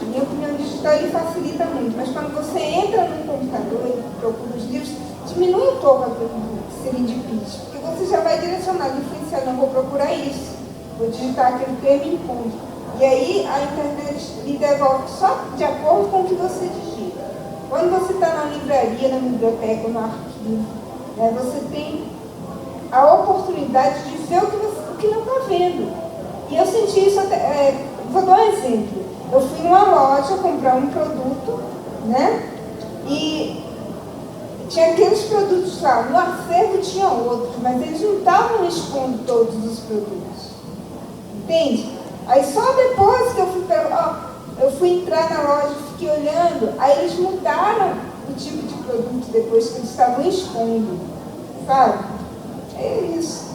na minha opinião, o digital ele facilita muito, mas quando você entra no computador e procura os livros, diminui um pouco a serendipite, porque você já vai direcionado, influenciado, não vou procurar isso. Vou digitar aquele termo e encontro. E aí a internet lhe devolve só de acordo com o que você digita. Quando você está na livraria, na biblioteca, no arquivo, né, você tem a oportunidade de ver o que não está vendo. E eu senti isso até. Vou dar um exemplo. Eu fui numa loja comprar um produto, né? E tinha aqueles produtos lá. No acervo tinha outros, mas eles não estavam expondo todos os produtos. Entende? Aí só depois que eu fui entrar na loja, fiquei olhando, aí eles mudaram o tipo de produto depois que eles estavam expondo, sabe? É isso.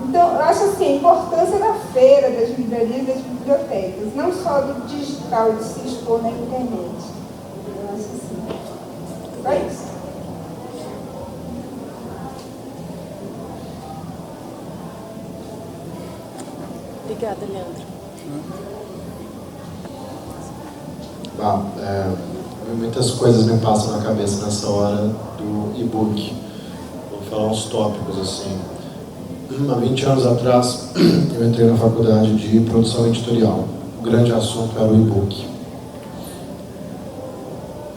Então, eu acho assim, a importância da feira, das livrarias e das bibliotecas, não só do digital, de se expor na internet. Eu acho assim. Só isso. Obrigada, Leandro. Muitas coisas me passam na cabeça nessa hora do e-book. Vou falar uns tópicos assim. Há 20 anos atrás, eu entrei na faculdade de produção editorial. O grande assunto era o e-book.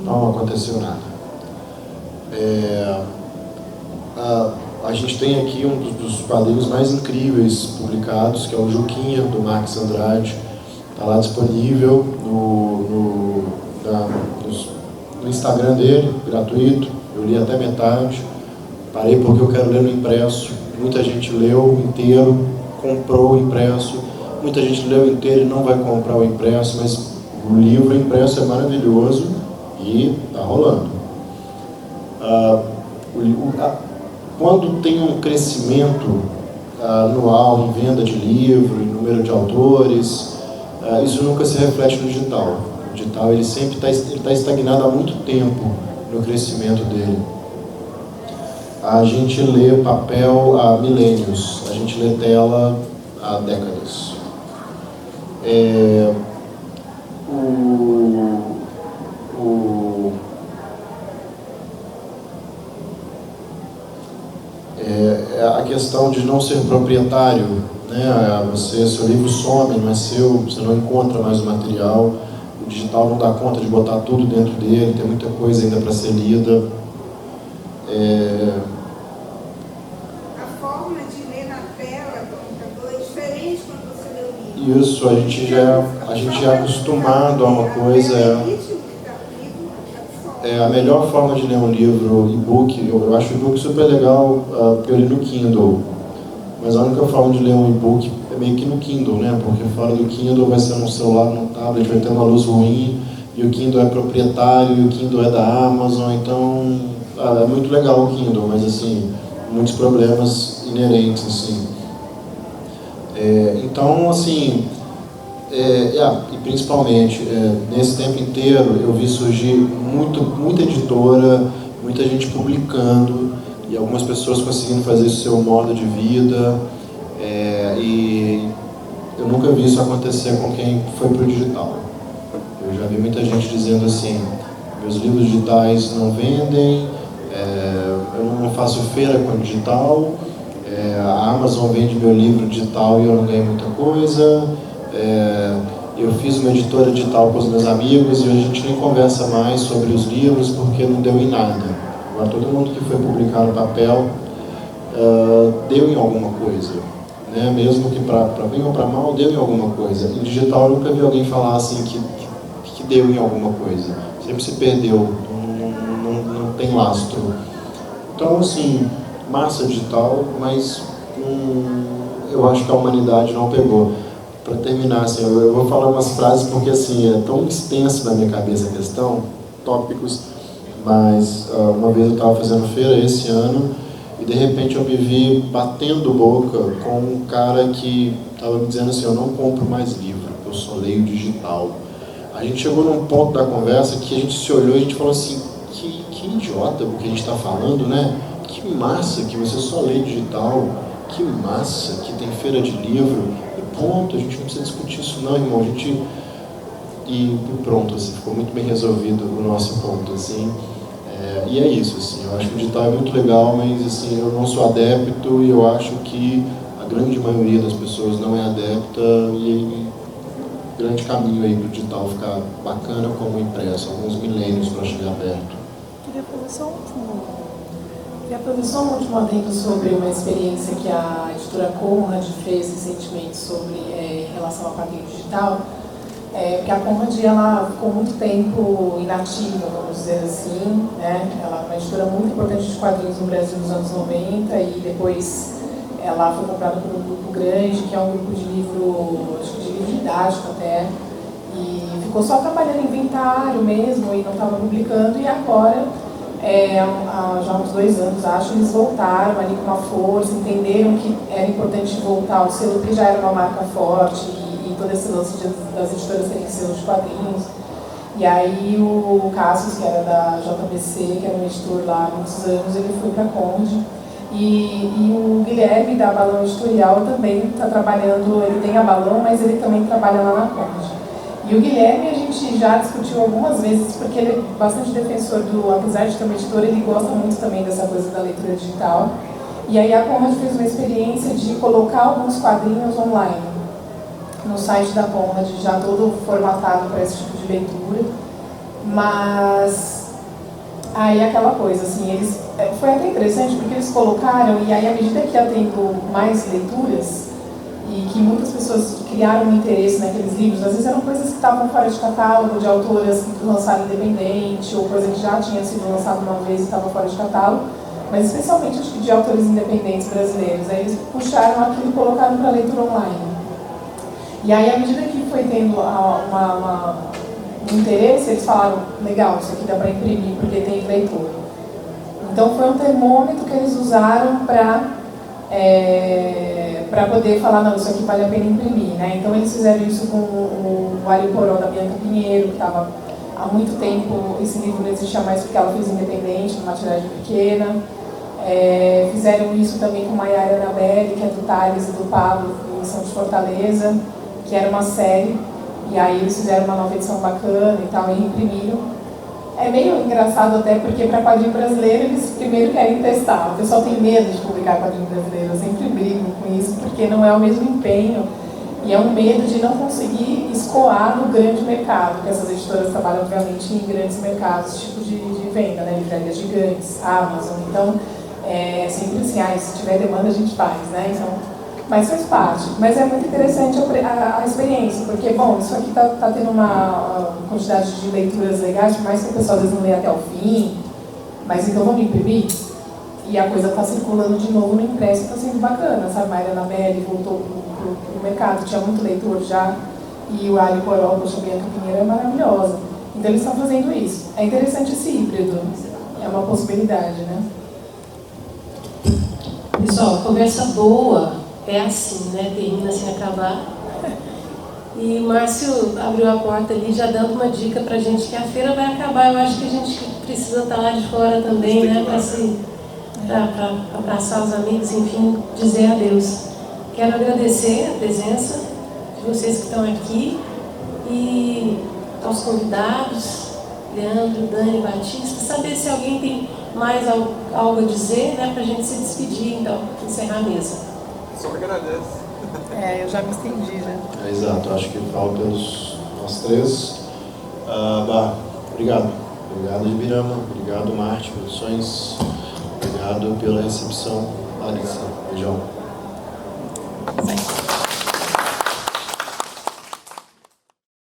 Não aconteceu nada. A gente tem aqui um dos quadrinhos mais incríveis publicados, que é o Juquinha, do Max Andrade. Está lá disponível no Instagram dele, gratuito. Eu li até metade. Parei porque eu quero ler no impresso. Muita gente leu inteiro, comprou o impresso. Muita gente leu inteiro e não vai comprar o impresso, mas o livro impresso é maravilhoso e está rolando. Quando tem um crescimento anual em venda de livro, em número de autores, isso nunca se reflete no digital. O digital ele sempre está estagnado há muito tempo no crescimento dele. A gente lê papel há milênios, a gente lê tela há décadas. A questão de não ser proprietário, né? Seu livro some, não é seu, você não encontra mais o material. O digital não dá conta de botar tudo dentro dele, tem muita coisa ainda para ser lida. A forma de ler na tela do computador é diferente quando você lê o livro. Isso, a gente já é acostumado a uma coisa. A melhor forma de ler um livro e-book, eu acho o e-book super legal, porque eu li no Kindle. Mas a única forma de ler um e-book é meio que no Kindle, né? Porque fora do Kindle vai ser no celular, no tablet, vai ter uma luz ruim, e o Kindle é proprietário, e o Kindle é da Amazon, então é muito legal o Kindle, mas assim, muitos problemas inerentes, assim. Então, assim, e principalmente, nesse tempo inteiro, eu vi surgir muita editora, muita gente publicando, e algumas pessoas conseguindo fazer isso seu modo de vida, e eu nunca vi isso acontecer com quem foi para o digital. Eu já vi muita gente dizendo assim, meus livros digitais não vendem, eu não faço feira com digital, a Amazon vende meu livro digital e eu não ganho muita coisa, eu fiz uma editora digital com os meus amigos e a gente nem conversa mais sobre os livros porque não deu em nada. Agora todo mundo que foi publicar no papel deu em alguma coisa, né? Mesmo que para bem ou para mal, deu em alguma coisa. Em digital eu nunca vi alguém falar assim que deu em alguma coisa, sempre se perdeu, não tem lastro. Então, assim, massa digital, mas eu acho que a humanidade não pegou. Para terminar, assim, eu vou falar umas frases porque assim, é tão extenso na minha cabeça a questão, tópicos, mas uma vez eu estava fazendo feira esse ano e de repente eu me vi batendo boca com um cara que estava me dizendo assim, eu não compro mais livro, eu só leio digital. A gente chegou num ponto da conversa que a gente se olhou e a gente falou assim, que idiota o que a gente está falando, né? Que massa que você só lê digital, que massa que tem feira de livro, e ponto, a gente não precisa discutir isso não, irmão, a gente... E pronto, assim, ficou muito bem resolvido o nosso ponto, assim. E é isso, assim, eu acho que o digital é muito legal, mas assim, eu não sou adepto e eu acho que a grande maioria das pessoas não é adepta e grande caminho aí para o digital ficar bacana como impresso, alguns milênios para chegar perto. Queria fazer só um último adendo sobre uma experiência que a editora Conrad fez recentemente sobre em relação ao quadrinho digital. Porque a Conrad ela ficou muito tempo inativa, vamos dizer assim, né? Ela é uma editora muito importante de quadrinhos no Brasil nos anos 90 e depois ela foi comprada por um grupo grande, que é um grupo de livro, acho que de livro didático até, e ficou só trabalhando em inventário mesmo e não estava publicando, e agora, já há uns 2 anos, acho, eles voltaram ali com uma força, entenderam que era importante voltar ao selo, porque já era uma marca forte, e todo esse lance das editoras terem selos de quadrinhos. E aí o Cassius, que era da JBC, que era um editor lá há muitos anos, ele foi para a Conde. E o Guilherme, da Balão Editorial, também está trabalhando, ele tem a Balão, mas ele também trabalha lá na Conde. E o Guilherme a gente já discutiu algumas vezes, porque ele é bastante defensor apesar de ter uma editora, ele gosta muito também dessa coisa da leitura digital. E aí a Conrad fez uma experiência de colocar alguns quadrinhos online no site da Conrad, já todo formatado para esse tipo de leitura. Mas aí aquela coisa, assim, foi até interessante porque eles colocaram, e aí à medida que ia tendo mais leituras, e que muitas pessoas criaram um interesse naqueles livros, às vezes eram coisas que estavam fora de catálogo, de autoras que lançaram independente, ou coisa que já tinha sido lançada uma vez e estava fora de catálogo, mas especialmente acho que de autores independentes brasileiros. Aí eles puxaram aquilo e colocaram para leitura online. E aí, à medida que foi tendo um interesse, eles falaram, legal, isso aqui dá para imprimir porque tem leitor. Então foi um termômetro que eles usaram para poder falar, não, isso aqui vale a pena imprimir, né? Então eles fizeram isso com o Alho Poró da Bianca Pinheiro, que estava há muito tempo, esse livro não existia mais porque ela fez independente, numa tiragem pequena. Fizeram isso também com Maiara Anabelle, que é do Thales e do Pablo, que são de Fortaleza, que era uma série, e aí eles fizeram uma nova edição bacana e tal, e imprimiram. É meio engraçado até, porque para quadrinho brasileiro eles primeiro querem testar. O pessoal tem medo de publicar quadrinho brasileiro, eu sempre brigo com isso, porque não é o mesmo empenho, e é um medo de não conseguir escoar no grande mercado, porque essas editoras trabalham, obviamente, em grandes mercados, tipo de venda, né, livrarias gigantes, Amazon, então, sempre assim, se tiver demanda a gente faz, né, então, mas faz parte. Mas é muito interessante a experiência, porque, bom, isso aqui tá tendo uma quantidade de leituras legais, por mais que o pessoal às vezes não leia até o fim, mas então vamos imprimir? E a coisa está circulando de novo no impresso, está sendo bacana, sabe? Maria Anabelle voltou pro mercado, tinha muito leitor já, e o Alho Poró, poxa, Bianca Pinheiro é maravilhosa. Então eles estão fazendo isso. É interessante esse híbrido, é uma possibilidade, né? Pessoal, conversa boa é assim, né? Termina sem acabar. E o Márcio abriu a porta ali já dando uma dica pra gente que a feira vai acabar. Eu acho que a gente precisa estar lá de fora também, né? Para abraçar os amigos, enfim, dizer adeus. Quero agradecer a presença de vocês que estão aqui e aos convidados, Leandro, Dani, Batista, saber se alguém tem mais algo a dizer, né, para a gente se despedir, então, encerrar a mesa. Só agradeço. Eu já me estendi, já. Exato, acho que falta nós três. Obrigado. Obrigado, Ibirama. Obrigado, Marte Produções. Obrigado pela recepção, Larissa. Beijão.